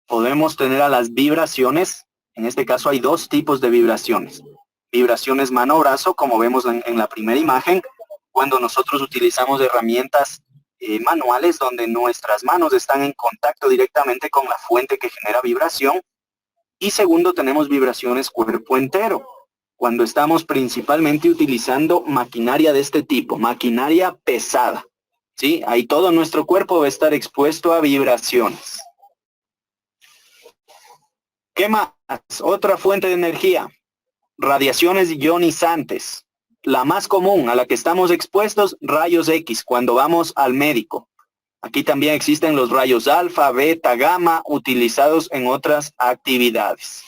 Speaker 3: Podemos tener a las vibraciones, en este caso hay 2 tipos de vibraciones. Vibraciones mano-brazo, como vemos en la primera imagen, cuando nosotros utilizamos herramientas manuales donde nuestras manos están en contacto directamente con la fuente que genera vibración. Y segundo, tenemos vibraciones cuerpo entero, cuando estamos principalmente utilizando maquinaria de este tipo, maquinaria pesada, ¿sí? Ahí todo nuestro cuerpo va a estar expuesto a vibraciones. ¿Qué más? Otra fuente de energía, radiaciones ionizantes. La más común a la que estamos expuestos, rayos X, cuando vamos al médico. Aquí también existen los rayos alfa, beta, gamma, utilizados en otras actividades.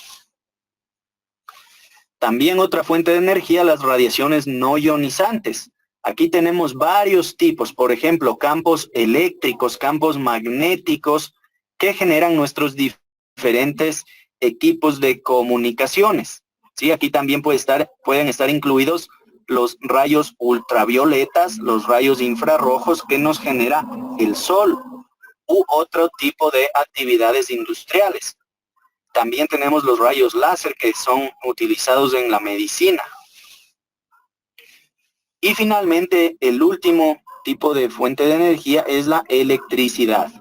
Speaker 3: También otra fuente de energía, las radiaciones no ionizantes. Aquí tenemos varios tipos, por ejemplo, campos eléctricos, campos magnéticos, que generan nuestros diferentes equipos de comunicaciones. ¿Sí? Aquí también pueden estar incluidos los rayos ultravioletas, los rayos infrarrojos que nos genera el sol u otro tipo de actividades industriales. También tenemos los rayos láser que son utilizados en la medicina. Y finalmente, el último tipo de fuente de energía es la electricidad.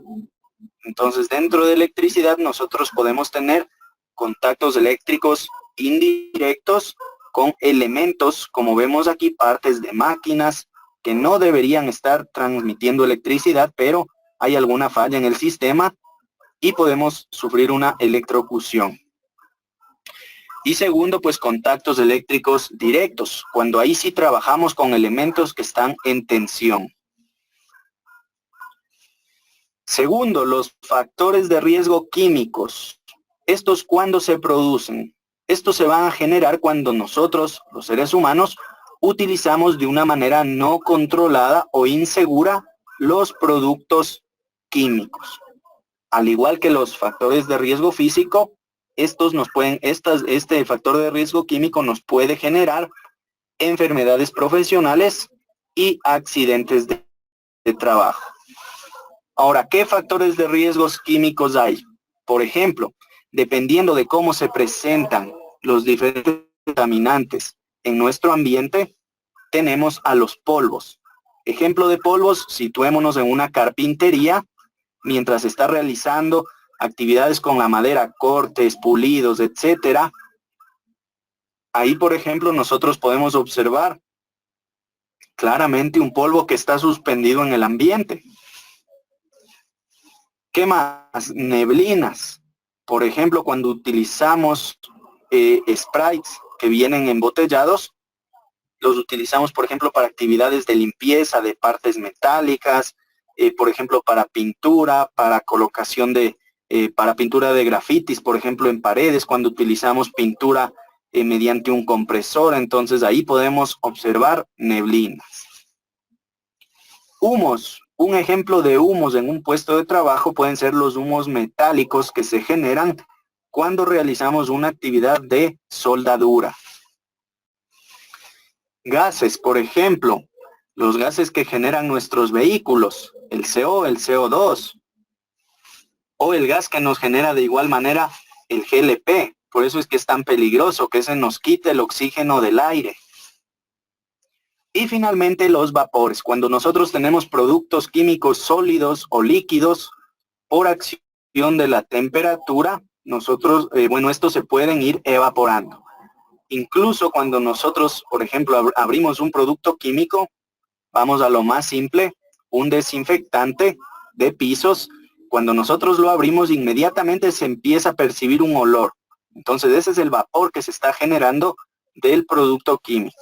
Speaker 3: Entonces, dentro de electricidad nosotros podemos tener contactos eléctricos indirectos con elementos, como vemos aquí, partes de máquinas que no deberían estar transmitiendo electricidad, pero hay alguna falla en el sistema y podemos sufrir una electrocución. Y segundo, pues contactos eléctricos directos, cuando ahí sí trabajamos con elementos que están en tensión. Segundo, los factores de riesgo químicos. ¿Estos cuándo se producen? Estos se van a generar cuando nosotros, los seres humanos, utilizamos de una manera no controlada o insegura los productos químicos. Al igual que los factores de riesgo físico, este factor de riesgo químico nos puede generar enfermedades profesionales y accidentes de trabajo. Ahora, ¿qué factores de riesgos químicos hay? Por ejemplo, dependiendo de cómo se presentan los diferentes contaminantes en nuestro ambiente, tenemos a los polvos. Ejemplo de polvos, situémonos en una carpintería, mientras está realizando actividades con la madera, cortes, pulidos, etcétera. Ahí, por ejemplo, nosotros podemos observar claramente un polvo que está suspendido en el ambiente. ¿Qué más? Neblinas. Por ejemplo, cuando utilizamos Sprites que vienen embotellados, los utilizamos, por ejemplo, para actividades de limpieza de partes metálicas, por ejemplo, para pintura, para colocación para pintura de grafitis, por ejemplo, en paredes, cuando utilizamos pintura mediante un compresor. Entonces, ahí podemos observar neblinas. Humos. Un ejemplo de humos en un puesto de trabajo pueden ser los humos metálicos que se generan cuando realizamos una actividad de soldadura. Gases, por ejemplo, los gases que generan nuestros vehículos, el CO, el CO2, o el gas que nos genera de igual manera el GLP. Por eso es que es tan peligroso, que se nos quite el oxígeno del aire. Y finalmente los vapores, cuando nosotros tenemos productos químicos sólidos o líquidos, por acción de la temperatura, estos se pueden ir evaporando. Incluso cuando nosotros, por ejemplo, abrimos un producto químico, vamos a lo más simple, un desinfectante de pisos, cuando nosotros lo abrimos, inmediatamente se empieza a percibir un olor. Entonces, ese es el vapor que se está generando del producto químico.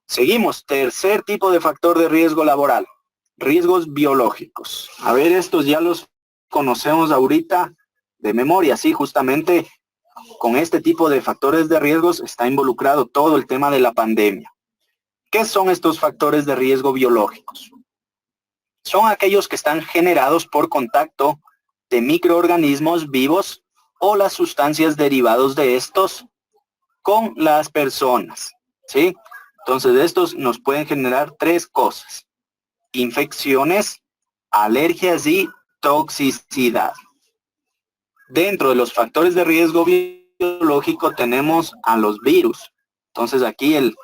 Speaker 3: Seguimos, tercer tipo de factor de riesgo laboral, riesgos biológicos. A ver, estos ya los conocemos ahorita de memoria, sí, justamente con este tipo de factores de riesgos está involucrado todo el tema de la pandemia. ¿Qué son estos factores de riesgo biológicos? Son aquellos que están generados por contacto de microorganismos vivos o las sustancias derivados de estos con las personas, ¿sí? Entonces, estos nos pueden generar tres cosas: infecciones, alergias y toxicidad. Dentro de los factores de riesgo biológico tenemos a los virus. Entonces, aquí,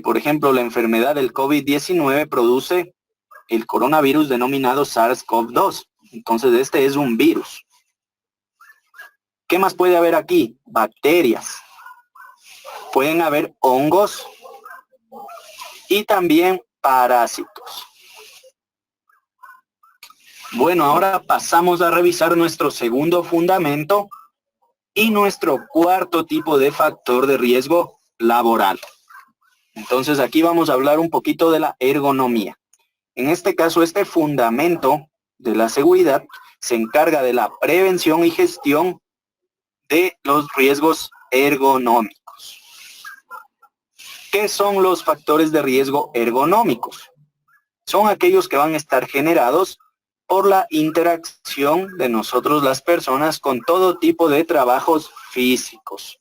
Speaker 3: por ejemplo, la enfermedad del COVID-19 produce el coronavirus denominado SARS-CoV-2. Entonces, este es un virus. ¿Qué más puede haber aquí? Bacterias. Pueden haber hongos y también parásitos. Bueno, ahora pasamos a revisar nuestro segundo fundamento y nuestro cuarto tipo de factor de riesgo laboral. Entonces, aquí vamos a hablar un poquito de la ergonomía. En este caso, este fundamento de la seguridad se encarga de la prevención y gestión de los riesgos ergonómicos. ¿Qué son los factores de riesgo ergonómicos? Son aquellos que van a estar generados por la interacción de nosotros las personas con todo tipo de trabajos físicos.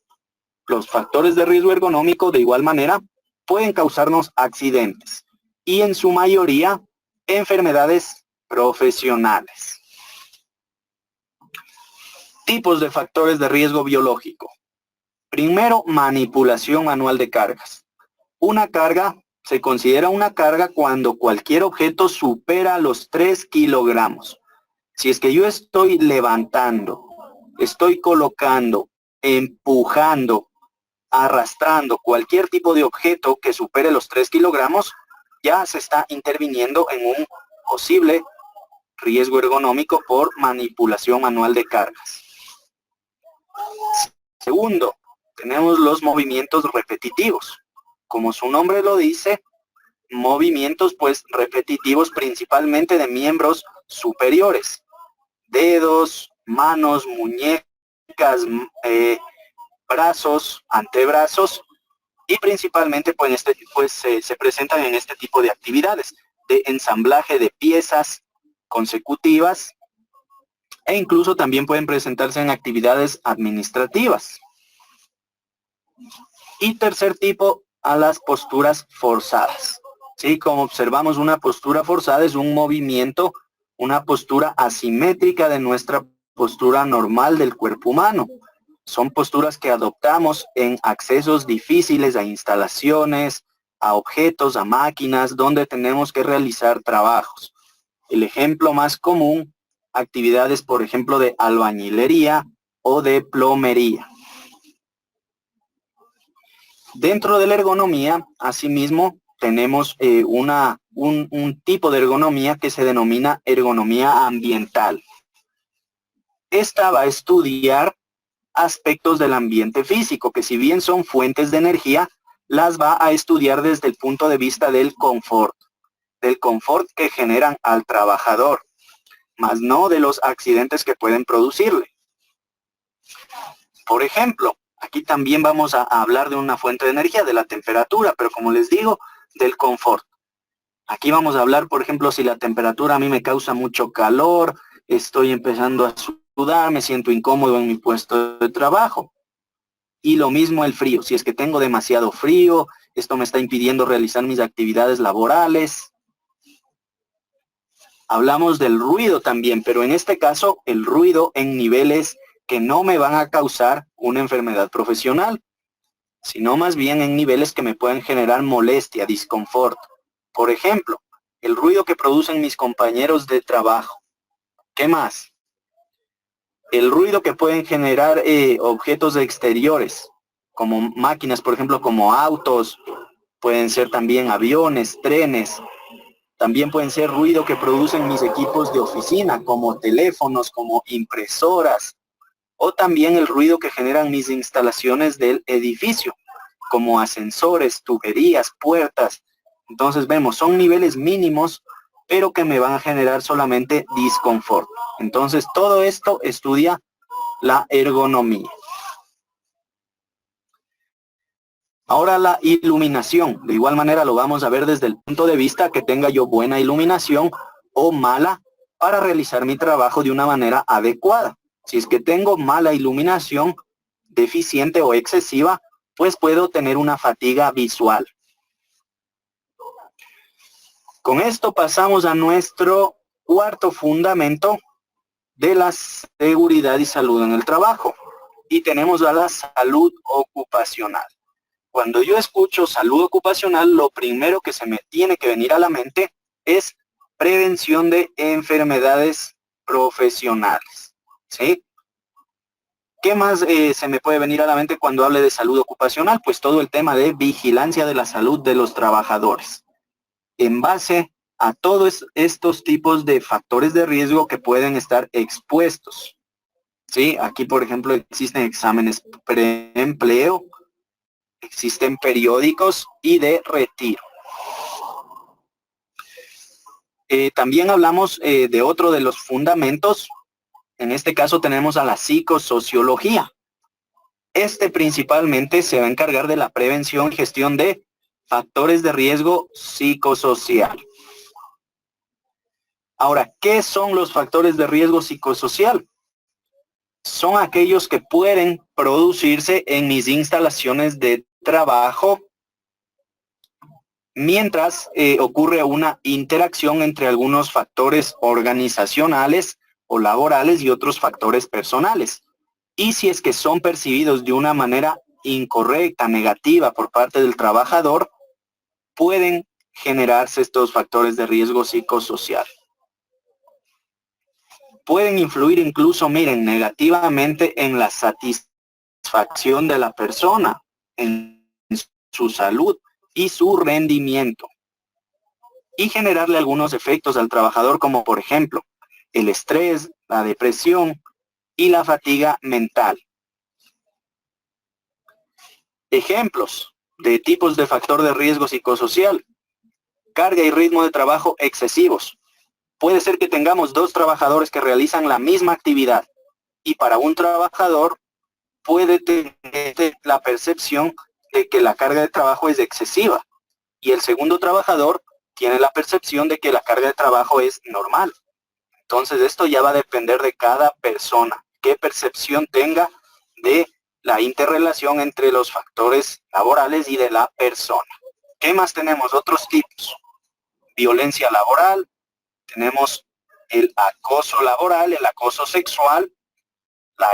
Speaker 3: Los factores de riesgo ergonómico, de igual manera, pueden causarnos accidentes y en su mayoría enfermedades profesionales. Tipos de factores de riesgo biológico. Primero, manipulación manual de cargas. Una carga se considera una carga cuando cualquier objeto supera los 3 kilogramos. Si es que yo estoy levantando, estoy colocando, empujando, arrastrando cualquier tipo de objeto que supere los 3 kilogramos, ya se está interviniendo en un posible riesgo ergonómico por manipulación manual de cargas. Segundo, tenemos los movimientos repetitivos. Como su nombre lo dice, movimientos pues repetitivos principalmente de miembros superiores, dedos, manos, muñecas, brazos, antebrazos, y principalmente pues, se presentan en este tipo de actividades de ensamblaje de piezas consecutivas, e incluso también pueden presentarse en actividades administrativas. Y tercer tipo, a las posturas forzadas. Sí, como observamos, una postura forzada es un movimiento, una postura asimétrica de nuestra postura normal del cuerpo humano. Son posturas que adoptamos en accesos difíciles a instalaciones, a objetos, a máquinas, donde tenemos que realizar trabajos. El ejemplo más común, actividades, por ejemplo, de albañilería o de plomería. Dentro de la ergonomía, asimismo, tenemos un tipo de ergonomía que se denomina ergonomía ambiental. Esta va a estudiar aspectos del ambiente físico, que si bien son fuentes de energía, las va a estudiar desde el punto de vista del confort que generan al trabajador, más no de los accidentes que pueden producirle. Por ejemplo, aquí también vamos a hablar de una fuente de energía, de la temperatura, pero como les digo, del confort. Aquí vamos a hablar, por ejemplo, si la temperatura a mí me causa mucho calor, estoy empezando a sudar, me siento incómodo en mi puesto de trabajo. Y lo mismo el frío, si es que tengo demasiado frío, esto me está impidiendo realizar mis actividades laborales. Hablamos del ruido también, pero en este caso el ruido en niveles que no me van a causar una enfermedad profesional, sino más bien en niveles que me pueden generar molestia, disconfort. Por ejemplo, el ruido que producen mis compañeros de trabajo. ¿Qué más? El ruido que pueden generar objetos exteriores, como máquinas, por ejemplo, como autos, pueden ser también aviones, trenes. También pueden ser ruido que producen mis equipos de oficina, como teléfonos, como impresoras, o también el ruido que generan mis instalaciones del edificio, como ascensores, tuberías, puertas. Entonces vemos, son niveles mínimos, pero que me van a generar solamente disconfort. Entonces todo esto estudia la ergonomía. Ahora la iluminación, de igual manera lo vamos a ver desde el punto de vista que tenga yo buena iluminación o mala para realizar mi trabajo de una manera adecuada. Si es que tengo mala iluminación, deficiente o excesiva, pues puedo tener una fatiga visual. Con esto pasamos a nuestro cuarto fundamento de la seguridad y salud en el trabajo. Y tenemos a la salud ocupacional. Cuando yo escucho salud ocupacional, lo primero que se me tiene que venir a la mente es prevención de enfermedades profesionales. ¿Sí? ¿Qué más se me puede venir a la mente cuando hable de salud ocupacional? Pues todo el tema de vigilancia de la salud de los trabajadores. En base a todos estos tipos de factores de riesgo que pueden estar expuestos. ¿Sí? Aquí, por ejemplo, existen exámenes preempleo, existen periódicos y de retiro. También hablamos de otro de los fundamentos. En este caso tenemos a la psicosociología. Este principalmente se va a encargar de la prevención y gestión de factores de riesgo psicosocial. Ahora, ¿qué son los factores de riesgo psicosocial? Son aquellos que pueden producirse en mis instalaciones de trabajo mientras ocurre una interacción entre algunos factores organizacionales o laborales y otros factores personales. Y si es que son percibidos de una manera incorrecta, negativa por parte del trabajador, pueden generarse estos factores de riesgo psicosocial. Pueden influir incluso, miren, negativamente en la satisfacción de la persona, en su salud y su rendimiento. Y generarle algunos efectos al trabajador, como por ejemplo, el estrés, la depresión y la fatiga mental. Ejemplos de tipos de factor de riesgo psicosocial. Carga y ritmo de trabajo excesivos. Puede ser que tengamos dos trabajadores que realizan la misma actividad y para un trabajador puede tener la percepción de que la carga de trabajo es excesiva y el segundo trabajador tiene la percepción de que la carga de trabajo es normal. Entonces esto ya va a depender de cada persona, qué percepción tenga de la interrelación entre los factores laborales y de la persona. ¿Qué más tenemos? Otros tipos. Violencia laboral, tenemos el acoso laboral, el acoso sexual, la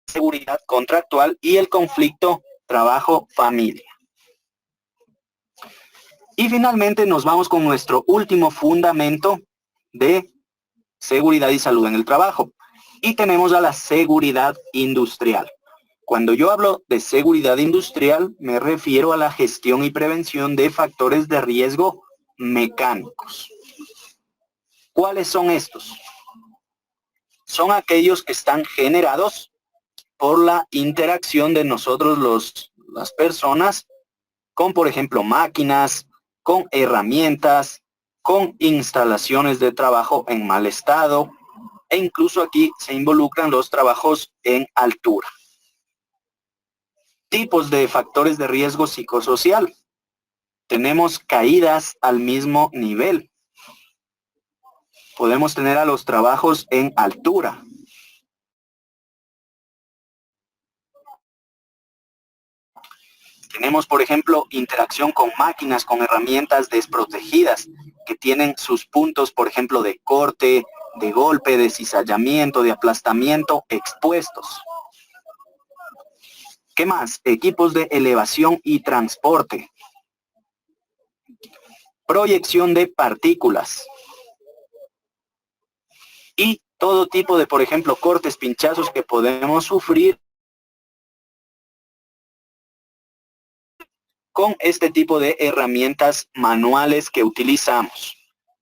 Speaker 3: inseguridad contractual y el conflicto trabajo-familia. Y finalmente nos vamos con nuestro último fundamento de seguridad y salud en el trabajo. Y tenemos a la seguridad industrial. Cuando yo hablo de seguridad industrial, me refiero a la gestión y prevención de factores de riesgo mecánicos. ¿Cuáles son estos? Son aquellos que están generados por la interacción de nosotros las personas con, por ejemplo, máquinas, con herramientas, con instalaciones de trabajo en mal estado, e incluso aquí se involucran los trabajos en altura. Tipos de factores de riesgo psicosocial. Tenemos caídas al mismo nivel. Podemos tener a los trabajos en altura. Tenemos, por ejemplo, interacción con máquinas, con herramientas desprotegidas, que tienen sus puntos, por ejemplo, de corte, de golpe, de cizallamiento, de aplastamiento, expuestos. ¿Qué más? Equipos de elevación y transporte. Proyección de partículas. Y todo tipo de, por ejemplo, cortes, pinchazos que podemos sufrir con este tipo de herramientas manuales que utilizamos,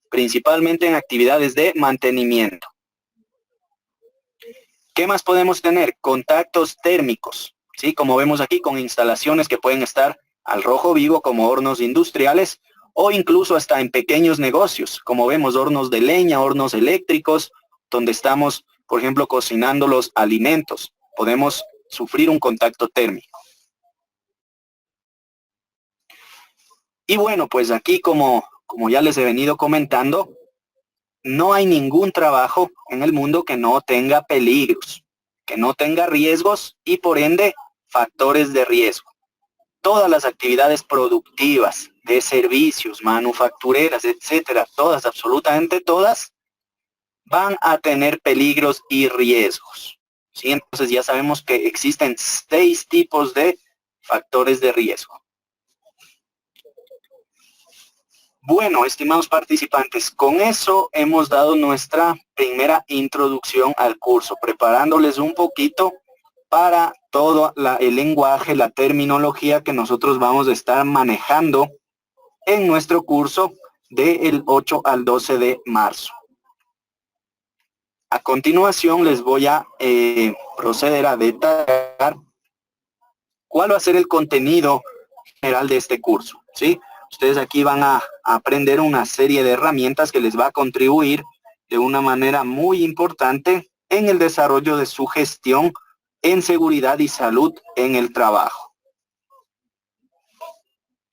Speaker 3: principalmente en actividades de mantenimiento. ¿Qué más podemos tener? Contactos térmicos, ¿sí? Como vemos aquí, con instalaciones que pueden estar al rojo vivo, como hornos industriales, o incluso hasta en pequeños negocios, como vemos, hornos de leña, hornos eléctricos, donde estamos, por ejemplo, cocinando los alimentos. Podemos sufrir un contacto térmico. Y bueno, pues aquí, como ya les he venido comentando, no hay ningún trabajo en el mundo que no tenga peligros, que no tenga riesgos y por ende factores de riesgo. Todas las actividades productivas, de servicios, manufactureras, etcétera, todas, absolutamente todas, van a tener peligros y riesgos. ¿Sí? Entonces ya sabemos que existen 6 tipos de factores de riesgo. Bueno, estimados participantes, con eso hemos dado nuestra primera introducción al curso, preparándoles un poquito para todo el lenguaje, la terminología que nosotros vamos a estar manejando en nuestro curso del 8 al 12 de marzo. A continuación les voy a proceder a detallar cuál va a ser el contenido general de este curso, ¿sí? Ustedes aquí van a aprender una serie de herramientas que les va a contribuir de una manera muy importante en el desarrollo de su gestión en seguridad y salud en el trabajo.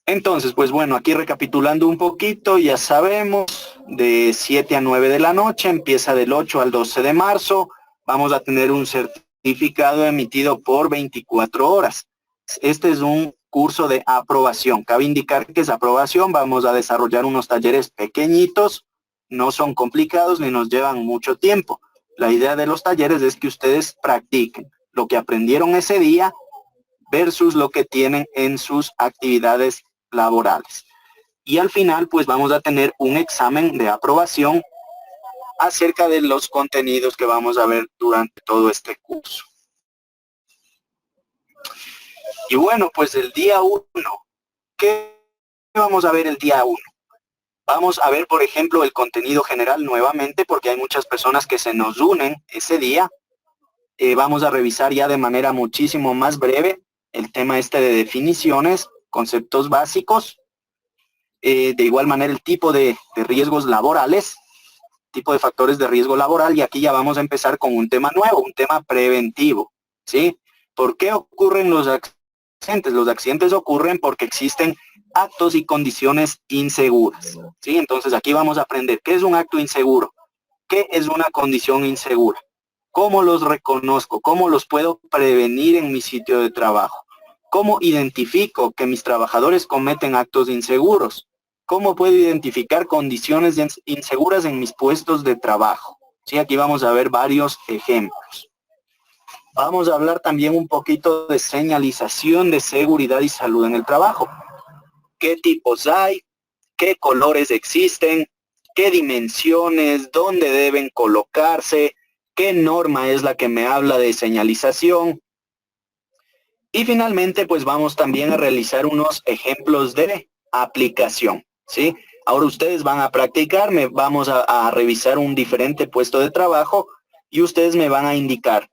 Speaker 3: Entonces, pues bueno, aquí recapitulando un poquito, ya sabemos, de 7 a 9 de la noche, empieza del 8 al 12 de marzo, vamos a tener un certificado emitido por 24 horas. Este es un curso de aprobación. Cabe indicar que es aprobación, vamos a desarrollar unos talleres pequeñitos, no son complicados ni nos llevan mucho tiempo. La idea de los talleres es que ustedes practiquen lo que aprendieron ese día versus lo que tienen en sus actividades laborales. Y al final, pues vamos a tener un examen de aprobación acerca de los contenidos que vamos a ver durante todo este curso. Y bueno, pues el día 1, ¿qué vamos a ver el día 1? Vamos a ver, por ejemplo, el contenido general nuevamente, porque hay muchas personas que se nos unen ese día. Vamos a revisar ya de manera muchísimo más breve el tema este de definiciones, conceptos básicos. De igual manera el tipo de riesgos laborales, tipo de factores de riesgo laboral, y aquí ya vamos a empezar con un tema nuevo, un tema preventivo, ¿sí? ¿Por qué ocurren los accidentes? Los accidentes ocurren porque existen actos y condiciones inseguras, ¿sí? Entonces aquí vamos a aprender qué es un acto inseguro, qué es una condición insegura, cómo los reconozco, cómo los puedo prevenir en mi sitio de trabajo, cómo identifico que mis trabajadores cometen actos inseguros, cómo puedo identificar condiciones inseguras en mis puestos de trabajo. Sí, aquí vamos a ver varios ejemplos. Vamos a hablar también un poquito de señalización de seguridad y salud en el trabajo. ¿Qué tipos hay? ¿Qué colores existen? ¿Qué dimensiones? ¿Dónde deben colocarse? ¿Qué norma es la que me habla de señalización? Y finalmente, pues vamos también a realizar unos ejemplos de aplicación, ¿sí? Ahora ustedes van a practicar, vamos a revisar un diferente puesto de trabajo y ustedes me van a indicar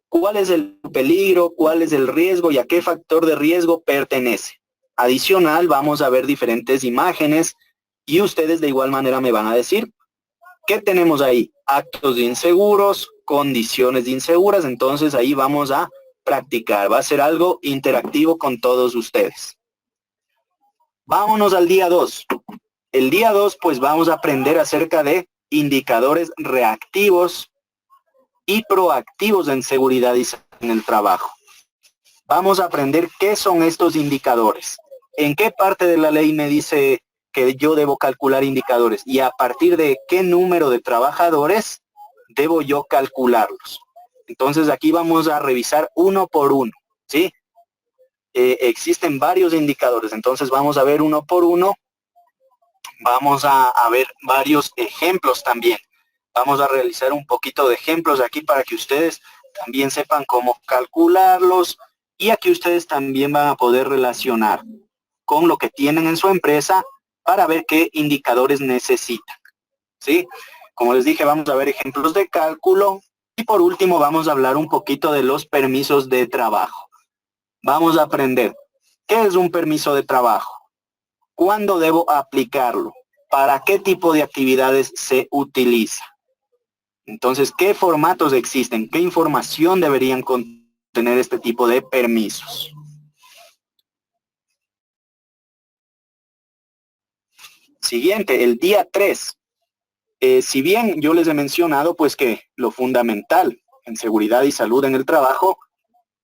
Speaker 3: cuál es el peligro, cuál es el riesgo y a qué factor de riesgo pertenece. Adicional, vamos a ver diferentes imágenes y ustedes de igual manera me van a decir qué tenemos ahí. Actos inseguros, condiciones inseguras, entonces ahí vamos a practicar. Va a ser algo interactivo con todos ustedes. Vámonos al día 2. El día 2, pues vamos a aprender acerca de indicadores reactivos y proactivos en seguridad y en el trabajo. Vamos a aprender qué son estos indicadores. ¿En qué parte de la ley me dice que yo debo calcular indicadores? Y a partir de qué número de trabajadores debo yo calcularlos. Entonces aquí vamos a revisar uno por uno, ¿sí? Existen varios indicadores, entonces vamos a ver uno por uno. Vamos a ver varios ejemplos también. Vamos a realizar un poquito de ejemplos aquí para que ustedes también sepan cómo calcularlos y aquí ustedes también van a poder relacionar con lo que tienen en su empresa para ver qué indicadores necesitan, ¿sí? Como les dije, vamos a ver ejemplos de cálculo y por último vamos a hablar un poquito de los permisos de trabajo. Vamos a aprender qué es un permiso de trabajo, cuándo debo aplicarlo, para qué tipo de actividades se utiliza. Entonces, ¿qué formatos existen? ¿Qué información deberían contener este tipo de permisos? Siguiente, el día 3. Si bien yo les he mencionado pues que lo fundamental en seguridad y salud en el trabajo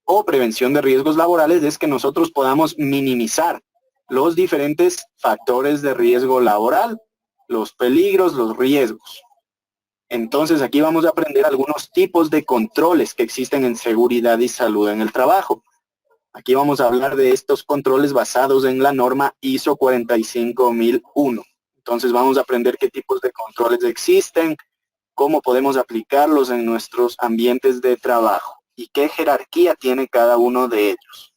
Speaker 3: o prevención de riesgos laborales es que nosotros podamos minimizar los diferentes factores de riesgo laboral, los peligros, los riesgos. Entonces aquí vamos a aprender algunos tipos de controles que existen en seguridad y salud en el trabajo. Aquí vamos a hablar de estos controles basados en la norma ISO 45001. Entonces vamos a aprender qué tipos de controles existen, cómo podemos aplicarlos en nuestros ambientes de trabajo y qué jerarquía tiene cada uno de ellos.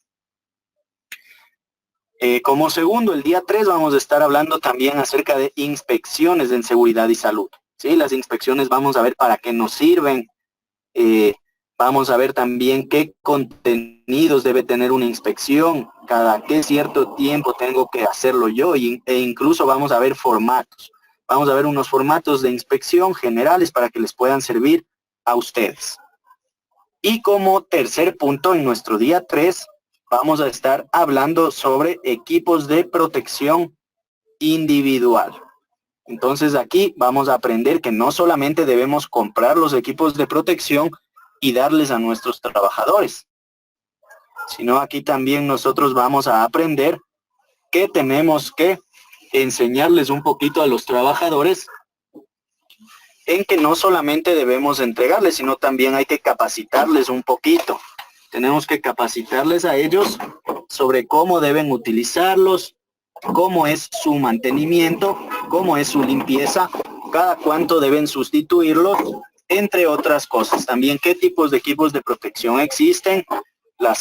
Speaker 3: Como segundo, el día 3 vamos a estar hablando también acerca de inspecciones en seguridad y salud. ¿Sí? Las inspecciones vamos a ver para qué nos sirven. Vamos a ver también qué contenidos debe tener una inspección, cada qué cierto tiempo tengo que hacerlo yo e incluso vamos a ver formatos. Vamos a ver unos formatos de inspección generales para que les puedan servir a ustedes. Y como tercer punto en nuestro día 3, vamos a estar hablando sobre equipos de protección individual. Entonces aquí vamos a aprender que no solamente debemos comprar los equipos de protección y darles a nuestros trabajadores, sino aquí también nosotros vamos a aprender que tenemos que enseñarles un poquito a los trabajadores en que no solamente debemos entregarles, sino también hay que capacitarles un poquito. Tenemos que capacitarles a ellos sobre cómo deben utilizarlos, cómo es su mantenimiento, cómo es su limpieza, cada cuánto deben sustituirlos, entre otras cosas. También qué tipos de equipos de protección existen, la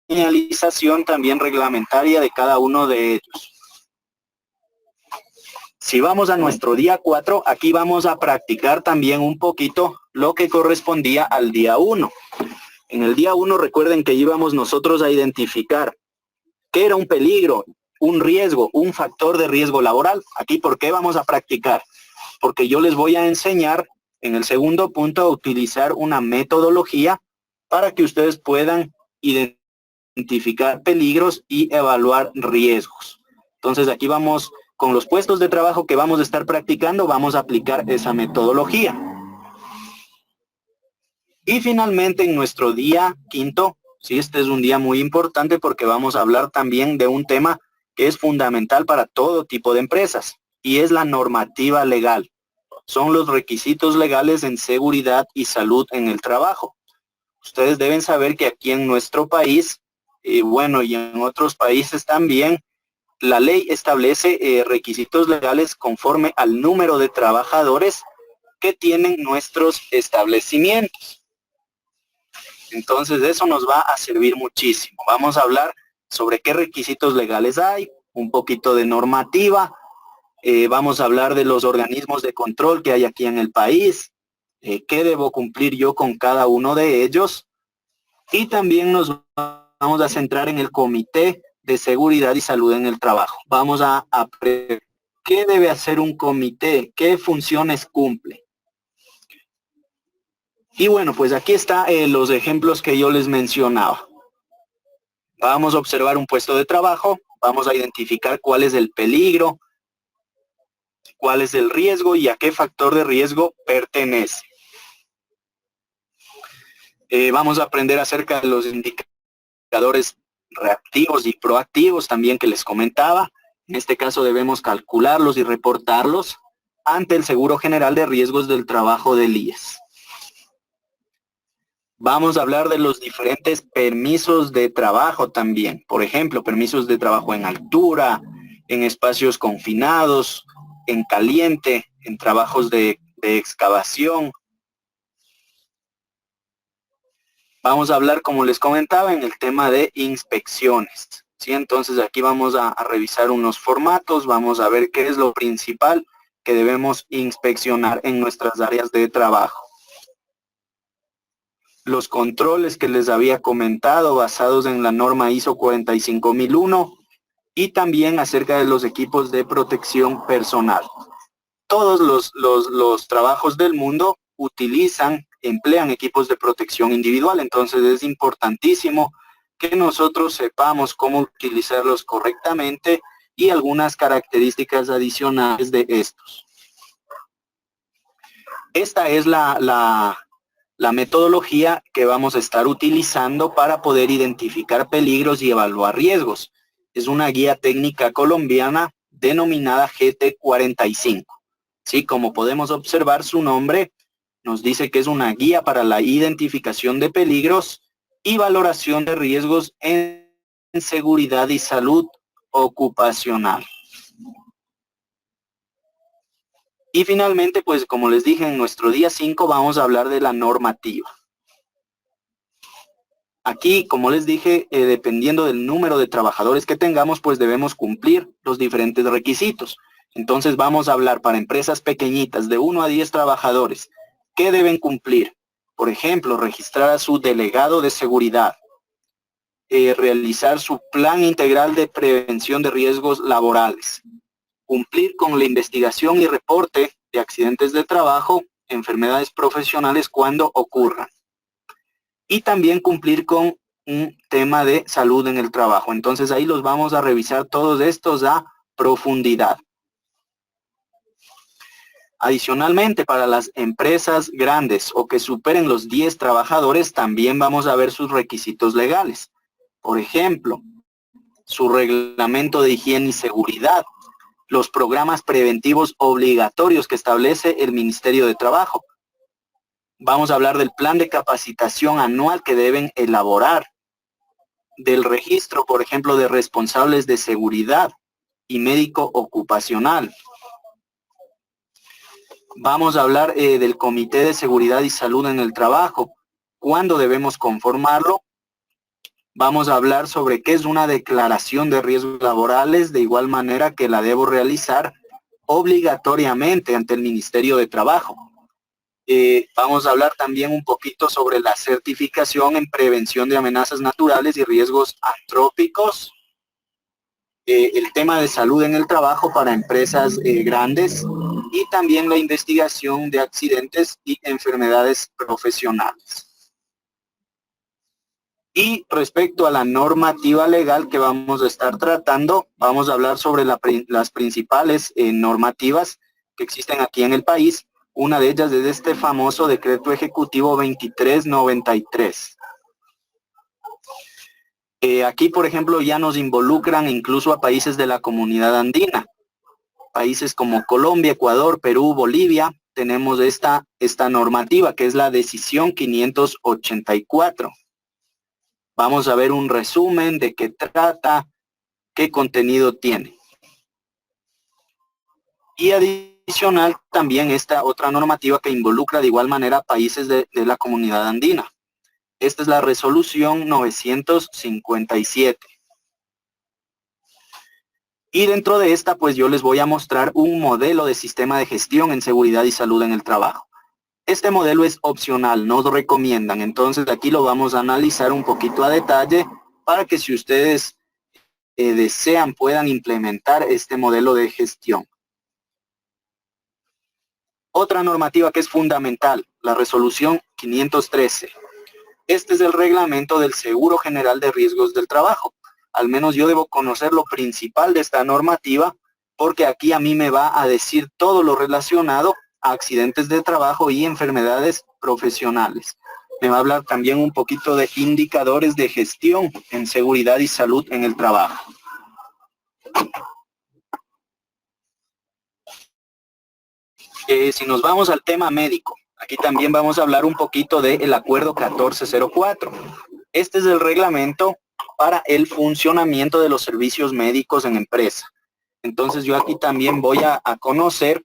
Speaker 3: señalización también reglamentaria de cada uno de ellos. Si vamos a nuestro día 4, aquí vamos a practicar también un poquito lo que correspondía al día 1. En el día 1 recuerden que íbamos nosotros a identificar qué era un peligro, un riesgo, un factor de riesgo laboral. Aquí, ¿por qué vamos a practicar? Porque yo les voy a enseñar en el segundo punto a utilizar una metodología para que ustedes puedan identificar peligros y evaluar riesgos. Entonces aquí vamos con los puestos de trabajo que vamos a estar practicando, vamos a aplicar esa metodología. Y finalmente en nuestro día 5, sí, este es un día muy importante porque vamos a hablar también de un tema que es fundamental para todo tipo de empresas y es la normativa legal. Son los requisitos legales en seguridad y salud en el trabajo. Ustedes deben saber que aquí en nuestro país, y en otros países también, la ley establece requisitos legales conforme al número de trabajadores que tienen nuestros establecimientos. Entonces eso nos va a servir muchísimo. Vamos a hablar sobre qué requisitos legales hay, un poquito de normativa, vamos a hablar de los organismos de control que hay aquí en el país, qué debo cumplir yo con cada uno de ellos, y también nos vamos a centrar en el Comité de Seguridad y Salud en el Trabajo. Vamos a aprender qué debe hacer un comité, qué funciones cumple. Y bueno, pues aquí están los ejemplos que yo les mencionaba. Vamos a observar un puesto de trabajo, vamos a identificar cuál es el peligro, cuál es el riesgo y a qué factor de riesgo pertenece. Vamos a aprender acerca de los indicadores reactivos y proactivos también que les comentaba. En este caso debemos calcularlos y reportarlos ante el Seguro General de Riesgos del Trabajo del IES. Vamos a hablar de los diferentes permisos de trabajo también. Por ejemplo, permisos de trabajo en altura, en espacios confinados, en caliente, en trabajos de excavación. Vamos a hablar, como les comentaba, en el tema de inspecciones. ¿Sí? Entonces aquí vamos a revisar unos formatos, vamos a ver qué es lo principal que debemos inspeccionar en nuestras áreas de trabajo. Los controles que les había comentado basados en la norma ISO 45001 y también acerca de los equipos de protección personal. Todos los trabajos del mundo emplean equipos de protección individual, entonces es importantísimo que nosotros sepamos cómo utilizarlos correctamente y algunas características adicionales de estos. Esta es la metodología que vamos a estar utilizando para poder identificar peligros y evaluar riesgos. Es una guía técnica colombiana denominada GT45. Sí, como podemos observar, su nombre nos dice que es una guía para la identificación de peligros y valoración de riesgos en seguridad y salud ocupacional. Y finalmente, pues como les dije, en nuestro día 5 vamos a hablar de la normativa. Aquí, como les dije, dependiendo del número de trabajadores que tengamos, pues debemos cumplir los diferentes requisitos. Entonces vamos a hablar para empresas pequeñitas de 1 a 10 trabajadores. ¿Qué deben cumplir? Por ejemplo, registrar a su delegado de seguridad, realizar su plan integral de prevención de riesgos laborales, cumplir con la investigación y reporte de accidentes de trabajo, enfermedades profesionales cuando ocurran. Y también cumplir con un tema de salud en el trabajo. Entonces ahí los vamos a revisar todos estos a profundidad. Adicionalmente, para las empresas grandes o que superen los 10 trabajadores, también vamos a ver sus requisitos legales. Por ejemplo, su reglamento de higiene y seguridad, los programas preventivos obligatorios que establece el Ministerio de Trabajo. Vamos a hablar del plan de capacitación anual que deben elaborar. del registro, por ejemplo, de responsables de seguridad y médico ocupacional. Vamos a hablar del Comité de Seguridad y Salud en el Trabajo. ¿Cuándo debemos conformarlo? Vamos a hablar sobre qué es una declaración de riesgos laborales, de igual manera que la debo realizar obligatoriamente ante el Ministerio de Trabajo. Vamos a hablar también un poquito sobre la certificación en prevención de amenazas naturales y riesgos antrópicos. El tema de salud en el trabajo para empresas grandes y también la investigación de accidentes y enfermedades profesionales. Y respecto a la normativa legal que vamos a estar tratando, vamos a hablar sobre las principales normativas que existen aquí en el país. Una de ellas es este famoso Decreto Ejecutivo 2393. Aquí, por ejemplo, ya nos involucran incluso a países de la comunidad andina. Países como Colombia, Ecuador, Perú, Bolivia, tenemos esta normativa que es la Decisión 584. Vamos a ver un resumen de qué trata, qué contenido tiene. Y adicional también esta otra normativa que involucra de igual manera a países de la comunidad andina. Esta es la resolución 957. Y dentro de esta, pues yo les voy a mostrar un modelo de sistema de gestión en seguridad y salud en el trabajo. Este modelo es opcional, no lo recomiendan. Entonces aquí lo vamos a analizar un poquito a detalle para que si ustedes desean puedan implementar este modelo de gestión. Otra normativa que es fundamental, la resolución 513. Este es el reglamento del Seguro General de Riesgos del Trabajo. Al menos yo debo conocer lo principal de esta normativa porque aquí a mí me va a decir todo lo relacionado a accidentes de trabajo y enfermedades profesionales. Me va a hablar también un poquito de indicadores de gestión en seguridad y salud en el trabajo. Si nos vamos al tema médico, aquí también vamos a hablar un poquito del acuerdo 1404. Este es el reglamento para el funcionamiento de los servicios médicos en empresa. Entonces yo aquí también voy a conocer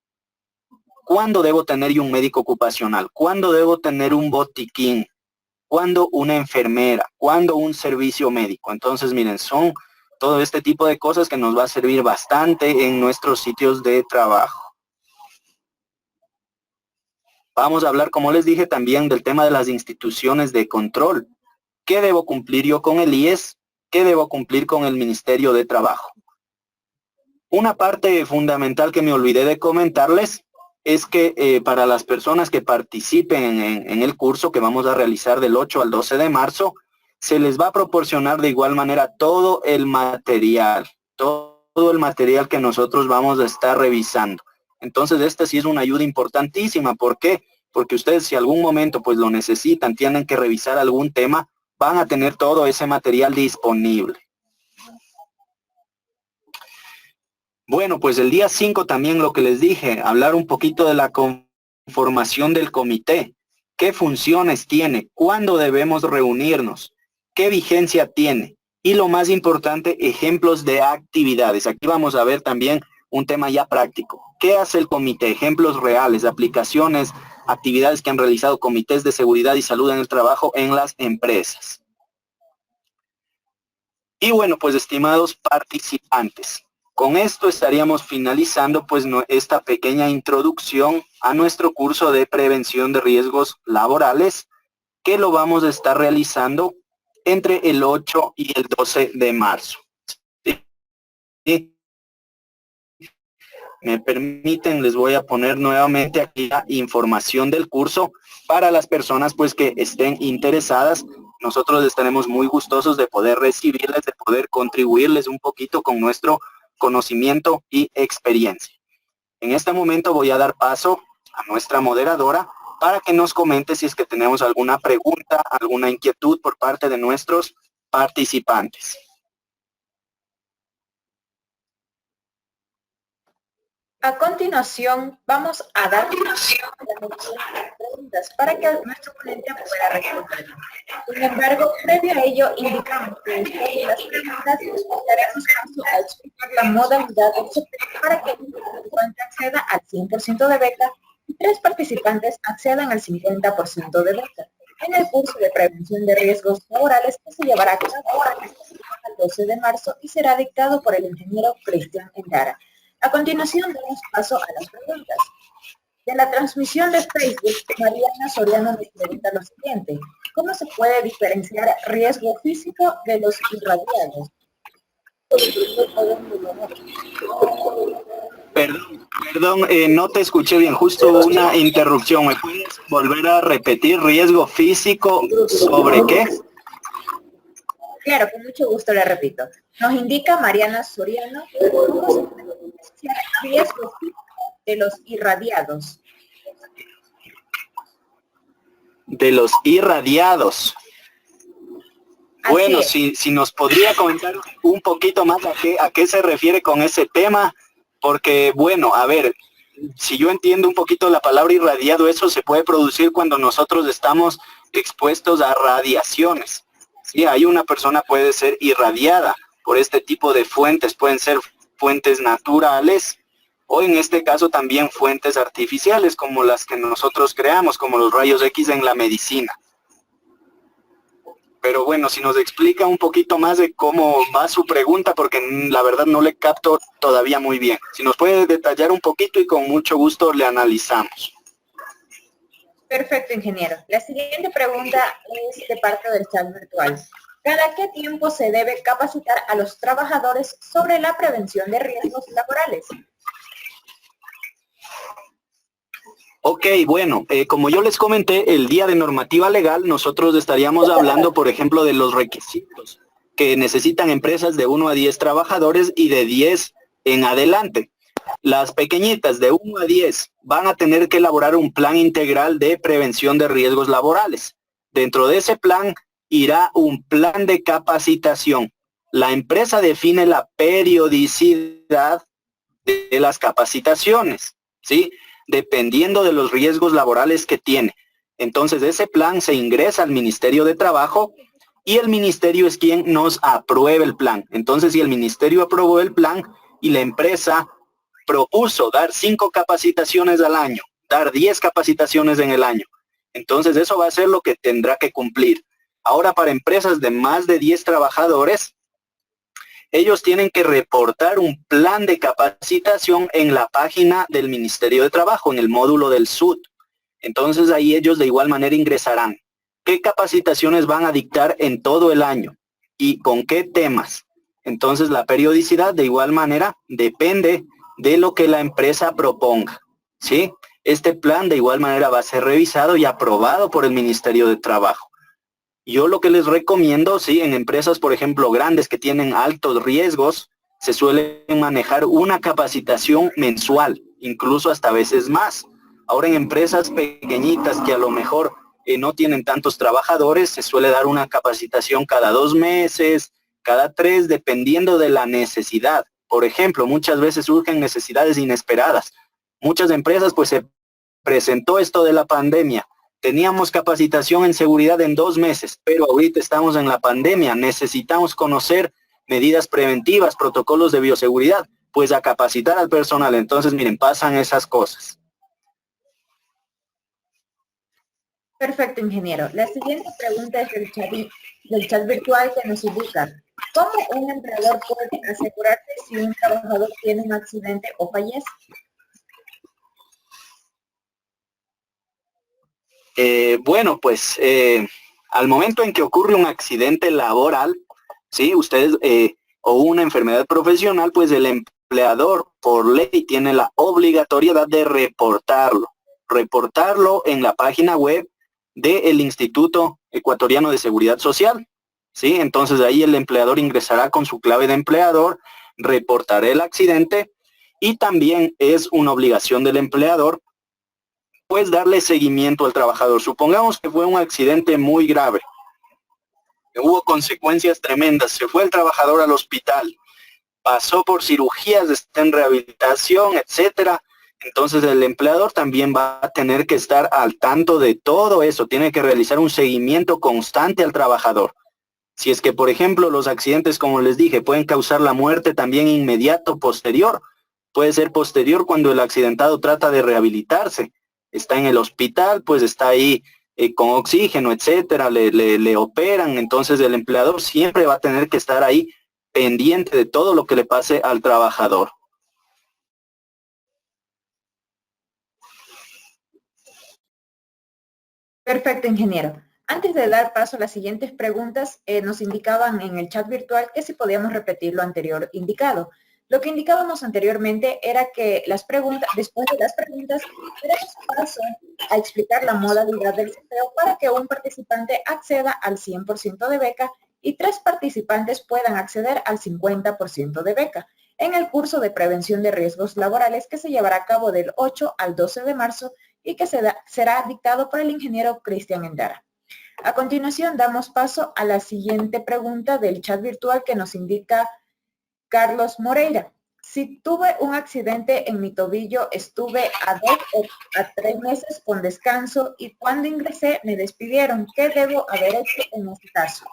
Speaker 3: cuándo debo tener yo un médico ocupacional, cuándo debo tener un botiquín, cuándo una enfermera, cuándo un servicio médico. Entonces miren, son todo este tipo de cosas que nos va a servir bastante en nuestros sitios de trabajo. Vamos a hablar, como les dije, también del tema de las instituciones de control. ¿Qué debo cumplir yo con el IES? ¿Qué debo cumplir con el Ministerio de Trabajo? Una parte fundamental que me olvidé de comentarles es que para las personas que participen en el curso que vamos a realizar del 8 al 12 de marzo, se les va a proporcionar de igual manera todo el material que nosotros vamos a estar revisando. Entonces, esta sí es una ayuda importantísima. ¿Por qué? Porque ustedes si algún momento pues lo necesitan, tienen que revisar algún tema, van a tener todo ese material disponible. Bueno, pues el día 5 también lo que les dije, hablar un poquito de la conformación del comité. ¿Qué funciones tiene? ¿Cuándo debemos reunirnos? ¿Qué vigencia tiene? Y lo más importante, ejemplos de actividades. Aquí vamos a ver también un tema ya práctico. ¿Qué hace el comité? Ejemplos reales, aplicaciones, actividades que han realizado comités de seguridad y salud en el trabajo en las empresas. Y bueno, pues estimados participantes, con esto estaríamos finalizando pues esta pequeña introducción a nuestro curso de prevención de riesgos laborales que lo vamos a estar realizando entre el 8 y el 12 de marzo. ¿Sí? Me permiten, les voy a poner nuevamente aquí la información del curso para las personas pues que estén interesadas. Nosotros estaremos muy gustosos de poder recibirles, de poder contribuirles un poquito con nuestro conocimiento y experiencia. En este momento voy a dar paso a nuestra moderadora para que nos comente si es que tenemos alguna pregunta, alguna inquietud por parte de nuestros participantes.
Speaker 2: A continuación, vamos a dar las preguntas para que nuestro ponente pueda responder. Sin embargo, previo a ello, indicamos que después de las preguntas daremos paso a explicar la modalidad del sorteo para que un participante acceda al 100% de beca y 3 participantes accedan al 50% de beca en el curso de prevención de riesgos laborales que se llevará a cabo el 12 de marzo y será dictado por el ingeniero Cristian Endara. A continuación, damos paso a las preguntas. De la transmisión de Facebook, Mariana Soriano nos pregunta lo siguiente: ¿cómo se puede diferenciar riesgo físico de los irradiados?
Speaker 3: Perdón, no te escuché bien, justo una interrupción. ¿Me puedes volver a repetir? ¿Riesgo físico sobre qué?
Speaker 2: Claro, con mucho gusto le repito. Nos indica Mariana Soriano cómo se puede diferenciar riesgo físico de los irradiados.
Speaker 3: De los irradiados. Bueno, si nos podría comentar un poquito más a qué se refiere con ese tema, porque, bueno, a ver, si yo entiendo un poquito la palabra irradiado, eso se puede producir cuando nosotros estamos expuestos a radiaciones. Sí, hay una persona puede ser irradiada por este tipo de fuentes, pueden ser fuentes naturales o en este caso también fuentes artificiales como las que nosotros creamos, como los rayos X en la medicina. Pero bueno, si nos explica un poquito más de cómo va su pregunta, porque la verdad no le capto todavía muy bien. Si nos puede detallar un poquito y con mucho gusto le analizamos.
Speaker 2: Perfecto, ingeniero. La siguiente pregunta es de parte del chat virtual. ¿Cada qué tiempo se debe capacitar a los trabajadores sobre la prevención de riesgos laborales?
Speaker 3: Ok, bueno, como yo les comenté, el día de normativa legal, nosotros estaríamos hablando, por ejemplo, de los requisitos que necesitan empresas de 1 a 10 trabajadores y de 10 en adelante. Las pequeñitas de 1 a 10 van a tener que elaborar un plan integral de prevención de riesgos laborales. Dentro de ese plan irá un plan de capacitación. La empresa define la periodicidad de las capacitaciones, ¿sí? Dependiendo de los riesgos laborales que tiene. Entonces ese plan se ingresa al Ministerio de Trabajo y el ministerio es quien nos apruebe el plan. Entonces si el ministerio aprobó el plan y la empresa propuso dar 5 capacitaciones al año, dar 10 capacitaciones en el año, entonces eso va a ser lo que tendrá que cumplir. Ahora para empresas de más de 10 trabajadores, ellos tienen que reportar un plan de capacitación en la página del Ministerio de Trabajo, en el módulo del SUT. Entonces ahí ellos de igual manera ingresarán qué capacitaciones van a dictar en todo el año y con qué temas. Entonces la periodicidad de igual manera depende de lo que la empresa proponga, ¿sí? Este plan de igual manera va a ser revisado y aprobado por el Ministerio de Trabajo. Yo lo que les recomiendo, sí, en empresas, por ejemplo, grandes que tienen altos riesgos, se suele manejar una capacitación mensual, incluso hasta veces más. Ahora en empresas pequeñitas que a lo mejor no tienen tantos trabajadores, se suele dar una capacitación cada 2 meses, cada 3, dependiendo de la necesidad. Por ejemplo, muchas veces surgen necesidades inesperadas. Muchas empresas, pues se presentó esto de la pandemia. Teníamos capacitación en seguridad en 2 meses, pero ahorita estamos en la pandemia. Necesitamos conocer medidas preventivas, protocolos de bioseguridad, pues a capacitar al personal. Entonces, miren, pasan esas cosas.
Speaker 2: Perfecto, ingeniero. La siguiente pregunta es del chat virtual que nos indica: ¿cómo un empleador puede asegurarse si un trabajador tiene un accidente o fallece?
Speaker 3: Bueno, pues al momento en que ocurre un accidente laboral, ¿sí? Ustedes, o una enfermedad profesional, pues el empleador por ley tiene la obligatoriedad de reportarlo en la página web del Instituto Ecuatoriano de Seguridad Social, ¿sí? Entonces ahí el empleador ingresará con su clave de empleador, reportará el accidente y también es una obligación del empleador pues darle seguimiento al trabajador. Supongamos que fue un accidente muy grave, que hubo consecuencias tremendas, se fue el trabajador al hospital pasó por cirugías, está en rehabilitación, etcétera. Entonces el empleador también va a tener que estar al tanto de todo eso, tiene que realizar un seguimiento constante al trabajador. Si es que, por ejemplo, los accidentes, como les dije, pueden causar la muerte también inmediato, posterior. Puede ser posterior cuando el accidentado trata de rehabilitarse. Está en el hospital, pues está ahí con oxígeno, etcétera, le operan. Entonces el empleador siempre va a tener que estar ahí pendiente de todo lo que le pase al trabajador.
Speaker 2: Perfecto, ingeniero. Antes de dar paso a las siguientes preguntas, nos indicaban en el chat virtual que si podíamos repetir lo anterior indicado. Lo que indicábamos anteriormente era que después de las preguntas, daremos paso a explicar la modalidad del sorteo para que un participante acceda al 100% de beca y 3 participantes puedan acceder al 50% de beca en el curso de prevención de riesgos laborales que se llevará a cabo del 8 al 12 de marzo y que será dictado por el ingeniero Cristian Endara. A continuación, damos paso a la siguiente pregunta del chat virtual que nos indica Carlos Moreira. Si tuve un accidente en mi tobillo, estuve a 2 o a 3 meses con descanso y cuando ingresé me despidieron. ¿Qué debo haber hecho en este caso?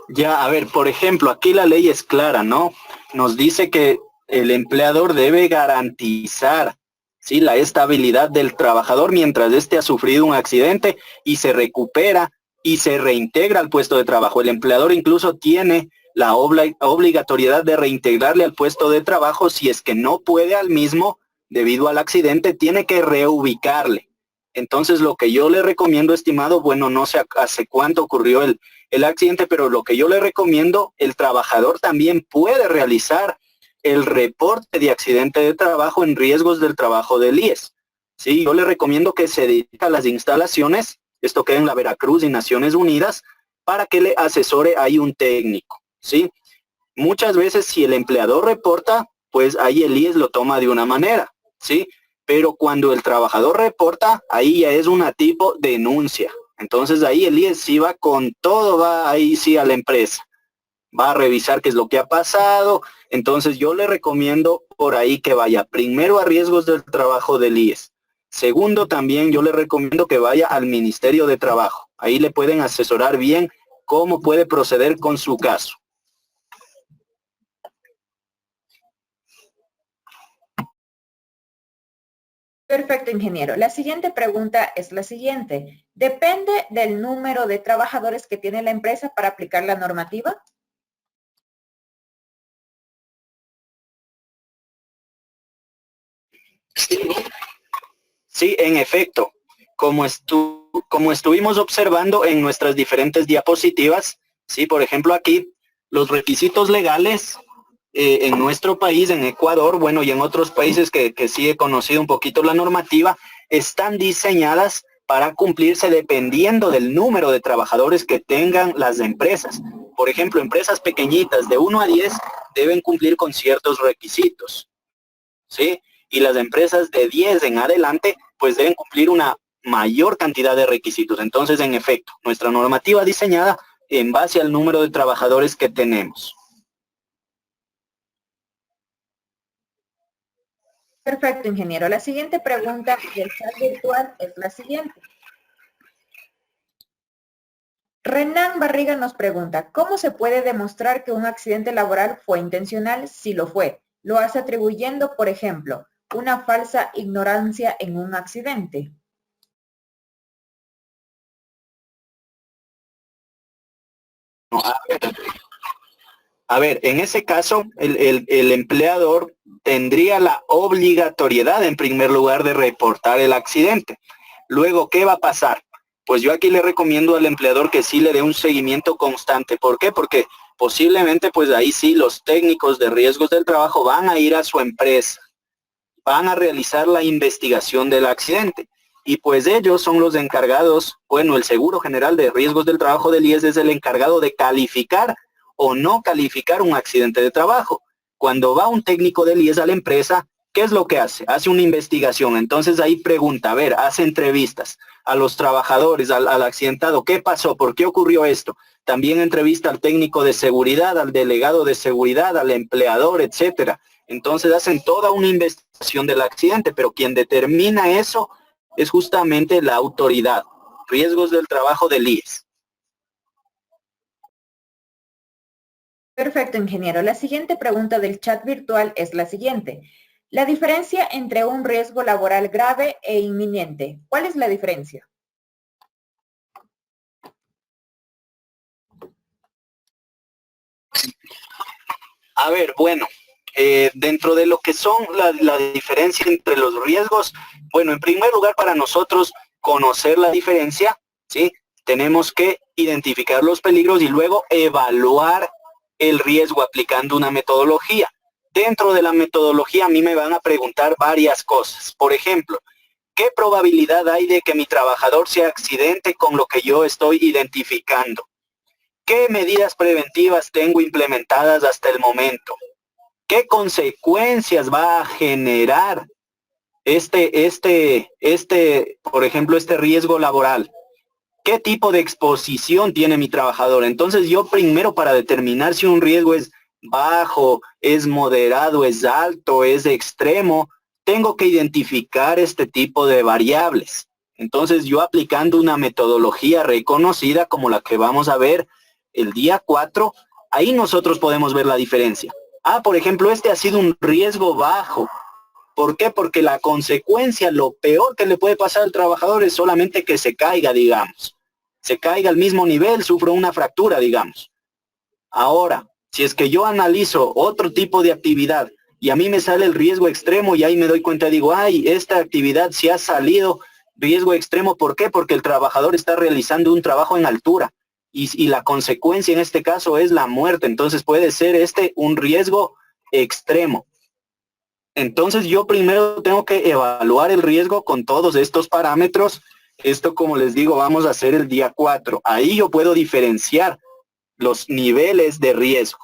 Speaker 3: Ya, a ver, por ejemplo, aquí la ley es clara, ¿no? Nos dice que el empleador debe garantizar, ¿sí?, la estabilidad del trabajador mientras éste ha sufrido un accidente y se recupera y se reintegra al puesto de trabajo. El empleador incluso tiene la obligatoriedad de reintegrarle al puesto de trabajo si es que no puede al mismo debido al accidente, tiene que reubicarle. Entonces, lo que yo le recomiendo, estimado, bueno, no sé hace cuánto ocurrió el accidente, pero lo que yo le recomiendo, el trabajador también puede realizar el reporte de accidente de trabajo en riesgos del trabajo del IES. Sí, yo le recomiendo que se dedique a las instalaciones, esto queda en la Veracruz y Naciones Unidas, para que le asesore ahí un técnico, ¿sí? Muchas veces si el empleador reporta, pues ahí el IES lo toma de una manera, ¿sí? Pero cuando el trabajador reporta, ahí ya es una tipo denuncia. Entonces ahí el IES sí va con todo, va ahí sí a la empresa. Va a revisar qué es lo que ha pasado. Entonces yo le recomiendo por ahí que vaya primero a riesgos del trabajo del IES. Segundo, también yo le recomiendo que vaya al Ministerio de Trabajo. Ahí le pueden asesorar bien cómo puede proceder con su caso.
Speaker 2: Perfecto, ingeniero. La siguiente pregunta es la siguiente. ¿Depende del número de trabajadores que tiene la empresa para aplicar la normativa?
Speaker 3: Sí, en efecto. Como estuvimos observando en nuestras diferentes diapositivas, sí, por ejemplo aquí, los requisitos legales en nuestro país, en Ecuador, bueno, y en otros países que sí he conocido un poquito la normativa, están diseñadas para cumplirse dependiendo del número de trabajadores que tengan las empresas. Por ejemplo, empresas pequeñitas de 1 a 10 deben cumplir con ciertos requisitos, ¿sí? Y las empresas de 10 en adelante, pues deben cumplir una mayor cantidad de requisitos. Entonces, en efecto, nuestra normativa diseñada en base al número de trabajadores que tenemos.
Speaker 2: Perfecto, ingeniero. La siguiente pregunta del chat virtual es la siguiente. Renan Barriga nos pregunta, ¿cómo se puede demostrar que un accidente laboral fue intencional si lo fue? Lo hace atribuyendo, por ejemplo, una falsa ignorancia en un accidente.
Speaker 3: A ver, en ese caso, el empleador tendría la obligatoriedad, en primer lugar, de reportar el accidente. Luego, ¿qué va a pasar? Pues yo aquí le recomiendo al empleador que sí le dé un seguimiento constante. ¿Por qué? Porque posiblemente, pues ahí sí, los técnicos de riesgos del trabajo van a ir a su empresa, van a realizar la investigación del accidente. Y pues ellos son los encargados, bueno, el Seguro General de Riesgos del Trabajo del IES es el encargado de calificar o no calificar un accidente de trabajo. Cuando va un técnico del IES a la empresa, ¿Qué es lo que hace? Hace una investigación. Entonces ahí pregunta, a ver, hace entrevistas a los trabajadores, al accidentado. ¿Qué pasó? ¿Por qué ocurrió esto? También entrevista al técnico de seguridad, al delegado de seguridad, al empleador, etcétera. Entonces hacen toda una investigación del accidente, pero quien determina eso es justamente la autoridad. Riesgos del trabajo del IES.
Speaker 2: Perfecto, ingeniero. La siguiente pregunta del chat virtual es la siguiente. La diferencia entre un riesgo laboral grave e inminente. ¿Cuál es la diferencia?
Speaker 3: A ver, bueno, dentro de lo que son la diferencia entre los riesgos, bueno, en primer lugar para nosotros conocer la diferencia, ¿sí? Tenemos que identificar los peligros y luego evaluar el riesgo aplicando una metodología. Dentro de la metodología a mí me van a preguntar varias cosas. Por ejemplo, ¿qué probabilidad hay de que mi trabajador se accidente con lo que yo estoy identificando? ¿Qué medidas preventivas tengo implementadas hasta el momento? ¿Qué consecuencias va a generar por ejemplo, este riesgo laboral? ¿Qué tipo de exposición tiene mi trabajador? Entonces yo primero para determinar si un riesgo es bajo, es moderado, es alto, es extremo, tengo que identificar este tipo de variables. Entonces yo aplicando una metodología reconocida como la que vamos a ver el día 4, ahí nosotros podemos ver la diferencia. Por ejemplo, este ha sido un riesgo bajo. ¿Por qué? Porque la consecuencia, lo peor que le puede pasar al trabajador es solamente que se caiga, digamos. Se caiga al mismo nivel, sufra una fractura, digamos. Ahora, si es que yo analizo otro tipo de actividad y a mí me sale el riesgo extremo y ahí me doy cuenta, digo, esta actividad sí ha salido riesgo extremo. ¿Por qué? Porque el trabajador está realizando un trabajo en altura y la consecuencia en este caso es la muerte. Entonces puede ser un riesgo extremo. Entonces yo primero tengo que evaluar el riesgo con todos estos parámetros. Esto, como les digo, vamos a hacer el día 4. Ahí yo puedo diferenciar los niveles de riesgo.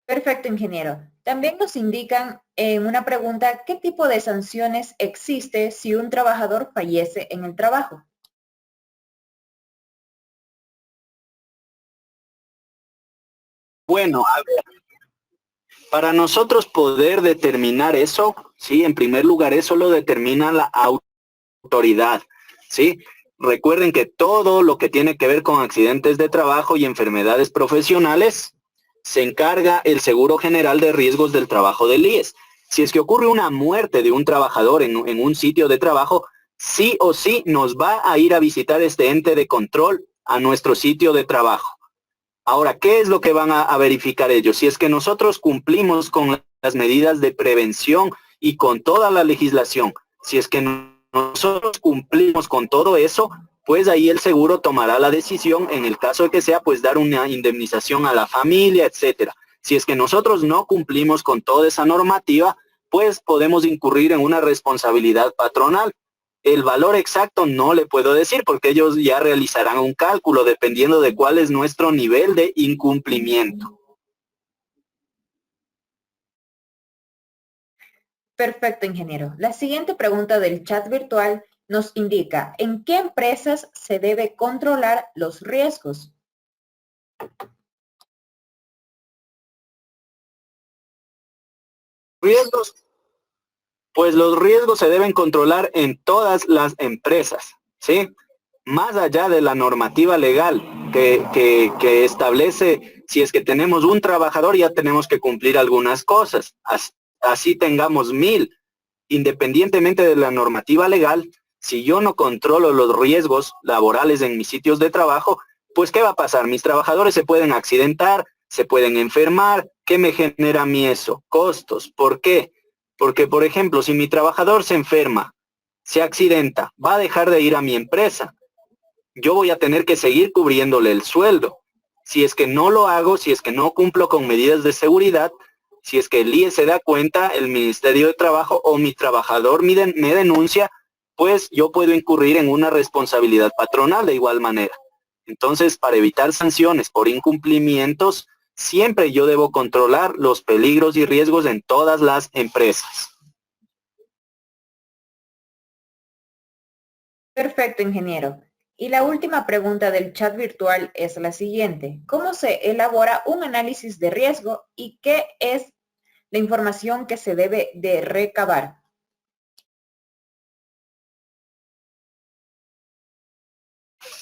Speaker 2: Perfecto, ingeniero. También nos indican en una pregunta qué tipo de sanciones existe si un trabajador fallece en el trabajo.
Speaker 3: Bueno, a ver, para nosotros poder determinar eso, sí, en primer lugar eso lo determina la autoridad, ¿sí? Recuerden que todo lo que tiene que ver con accidentes de trabajo y enfermedades profesionales se encarga el Seguro General de Riesgos del Trabajo del IES. Si es que ocurre una muerte de un trabajador en un sitio de trabajo, sí o sí nos va a ir a visitar este ente de control a nuestro sitio de trabajo. Ahora, ¿qué es lo que van a verificar ellos? Si es que nosotros cumplimos con las medidas de prevención y con toda la legislación, si es que nosotros cumplimos con todo eso, pues ahí el seguro tomará la decisión, en el caso de que sea, pues dar una indemnización a la familia, etcétera. Si es que nosotros no cumplimos con toda esa normativa, pues podemos incurrir en una responsabilidad patronal. El valor exacto no le puedo decir porque ellos ya realizarán un cálculo dependiendo de cuál es nuestro nivel de incumplimiento.
Speaker 2: Perfecto, ingeniero. La siguiente pregunta del chat virtual nos indica ¿en qué empresas se debe controlar los riesgos?
Speaker 3: Riesgos. Pues los riesgos se deben controlar en todas las empresas, ¿sí? Más allá de la normativa legal que establece, si es que tenemos un trabajador, ya tenemos que cumplir algunas cosas. Así tengamos 1000. Independientemente de la normativa legal, si yo no controlo los riesgos laborales en mis sitios de trabajo, pues ¿qué va a pasar? Mis trabajadores se pueden accidentar, se pueden enfermar. ¿Qué me genera a mí eso? Costos. ¿Por qué? Porque, por ejemplo, si mi trabajador se enferma, se accidenta, va a dejar de ir a mi empresa. Yo voy a tener que seguir cubriéndole el sueldo. Si es que no lo hago, si es que no cumplo con medidas de seguridad, si es que el IES se da cuenta, el Ministerio de Trabajo o mi trabajador me denuncia, pues yo puedo incurrir en una responsabilidad patronal de igual manera. Entonces, para evitar sanciones por incumplimientos, siempre yo debo controlar los peligros y riesgos en todas las empresas.
Speaker 2: Perfecto, ingeniero. Y la última pregunta del chat virtual es la siguiente. ¿Cómo se elabora un análisis de riesgo y qué es la información que se debe de recabar?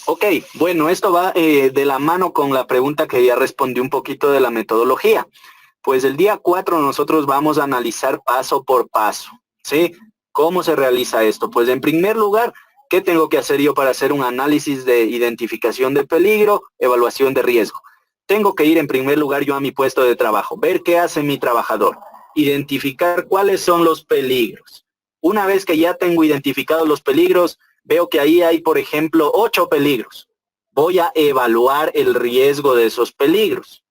Speaker 3: Ok, bueno, esto va de la mano con la pregunta que ya respondí un poquito de la metodología. Pues el día 4 nosotros vamos a analizar paso por paso, ¿sí? ¿Cómo se realiza esto? Pues en primer lugar, ¿qué tengo que hacer yo para hacer un análisis de identificación de peligro, evaluación de riesgo? Tengo que ir en primer lugar yo a mi puesto de trabajo, ver qué hace mi trabajador, identificar cuáles son los peligros. Una vez que ya tengo identificados los peligros, veo que ahí hay, por ejemplo, 8 peligros. Voy a evaluar el riesgo de esos peligros.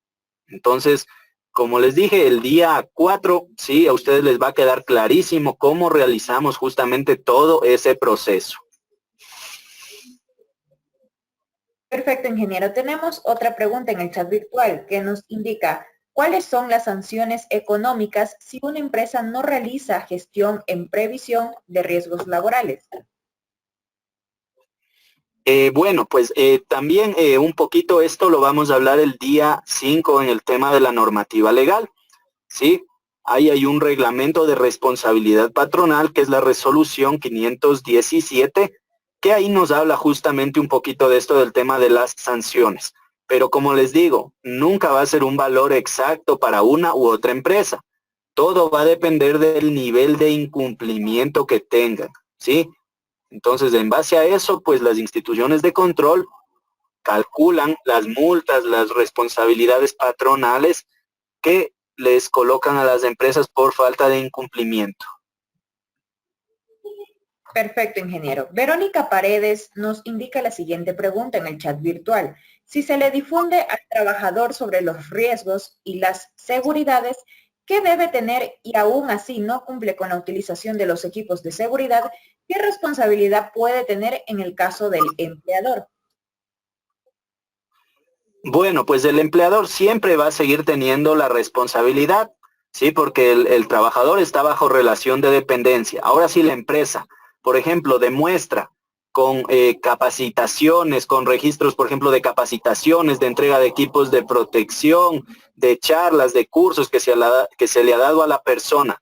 Speaker 3: Entonces, como les dije, el día 4, sí, a ustedes les va a quedar clarísimo cómo realizamos justamente todo ese proceso.
Speaker 2: Perfecto, ingeniero. Tenemos otra pregunta en el chat virtual que nos indica cuáles son las sanciones económicas si una empresa no realiza gestión en previsión de riesgos laborales.
Speaker 3: Bueno, pues también un poquito esto lo vamos a hablar el día 5 en el tema de la normativa legal, ¿sí? Ahí hay un reglamento de responsabilidad patronal que es la resolución 517, que ahí nos habla justamente un poquito de esto del tema de las sanciones. Pero como les digo, nunca va a ser un valor exacto para una u otra empresa. Todo va a depender del nivel de incumplimiento que tengan, ¿sí? Entonces, en base a eso, pues las instituciones de control calculan las multas, las responsabilidades patronales que les colocan a las empresas por falta de incumplimiento.
Speaker 2: Perfecto, ingeniero. Verónica Paredes nos indica la siguiente pregunta en el chat virtual. Si se le difunde al trabajador sobre los riesgos y las seguridades, ¿qué debe tener y aún así no cumple con la utilización de los equipos de seguridad? ¿Qué responsabilidad puede tener en el caso del empleador?
Speaker 3: Bueno, pues el empleador siempre va a seguir teniendo la responsabilidad, ¿sí? Porque el trabajador está bajo relación de dependencia. Ahora sí la empresa, por ejemplo, demuestra con capacitaciones, con registros, por ejemplo, de capacitaciones, de entrega de equipos de protección, de charlas, de cursos que se le ha dado a la persona.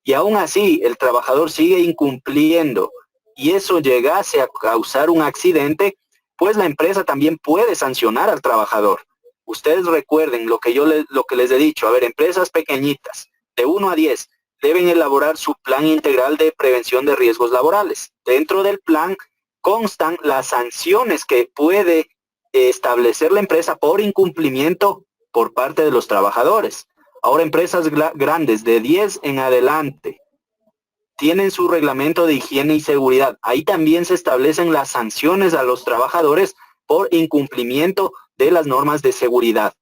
Speaker 3: Y aún así, el trabajador sigue incumpliendo y eso llegase a causar un accidente, pues la empresa también puede sancionar al trabajador. Ustedes recuerden lo que lo que les he dicho. A ver, empresas pequeñitas, de 1 a 10, deben elaborar su plan integral de prevención de riesgos laborales. Dentro del plan constan las sanciones que puede establecer la empresa por incumplimiento por parte de los trabajadores. Ahora, empresas grandes de 10 en adelante tienen su reglamento de higiene y seguridad. Ahí también se establecen las sanciones a los trabajadores por incumplimiento de las normas de seguridad.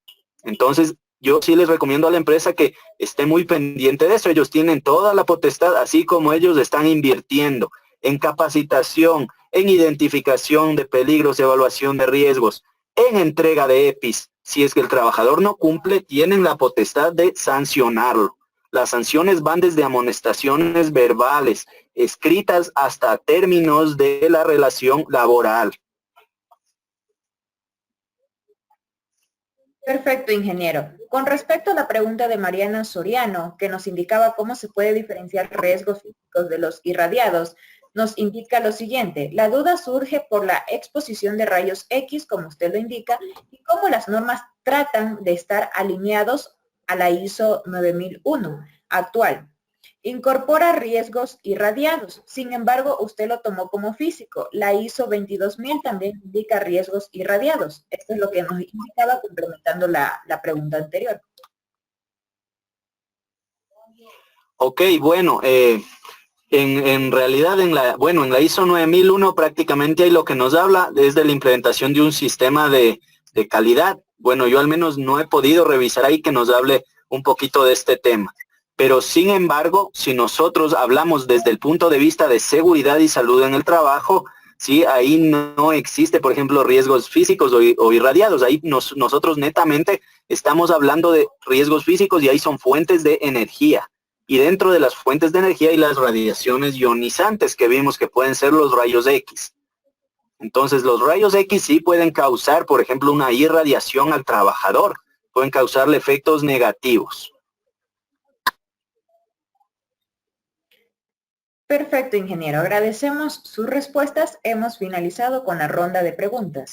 Speaker 3: Entonces, yo sí les recomiendo a la empresa que esté muy pendiente de eso. Ellos tienen toda la potestad, así como ellos están invirtiendo en capacitación, en identificación de peligros, evaluación de riesgos, en entrega de EPIs. Si es que el trabajador no cumple, tienen la potestad de sancionarlo. Las sanciones van desde amonestaciones verbales, escritas, hasta términos de la relación laboral.
Speaker 2: Perfecto, ingeniero. Con respecto a la pregunta de Mariana Soriano, que nos indicaba cómo se puede diferenciar riesgos físicos de los irradiados, nos indica lo siguiente. La duda surge por la exposición de rayos X, como usted lo indica, y cómo las normas tratan de estar alineados a la ISO 9001 actual. Incorpora riesgos irradiados. Sin embargo, usted lo tomó como físico. La ISO 22000 también indica riesgos irradiados. Esto es lo que nos indicaba complementando la pregunta anterior.
Speaker 3: Ok, bueno, en realidad en la ISO 9001 prácticamente ahí lo que nos habla es de la implementación de un sistema de calidad. Bueno, yo al menos no he podido revisar ahí que nos hable un poquito de este tema. Pero sin embargo, si nosotros hablamos desde el punto de vista de seguridad y salud en el trabajo, ¿sí? Ahí no existe, por ejemplo, riesgos físicos o irradiados. Ahí nosotros netamente estamos hablando de riesgos físicos y ahí son fuentes de energía. Y dentro de las fuentes de energía hay las radiaciones ionizantes que vimos que pueden ser los rayos X. Entonces, los rayos X sí pueden causar, por ejemplo, una irradiación al trabajador. Pueden causarle efectos negativos.
Speaker 2: Perfecto, ingeniero. Agradecemos sus respuestas. Hemos finalizado con la ronda de preguntas.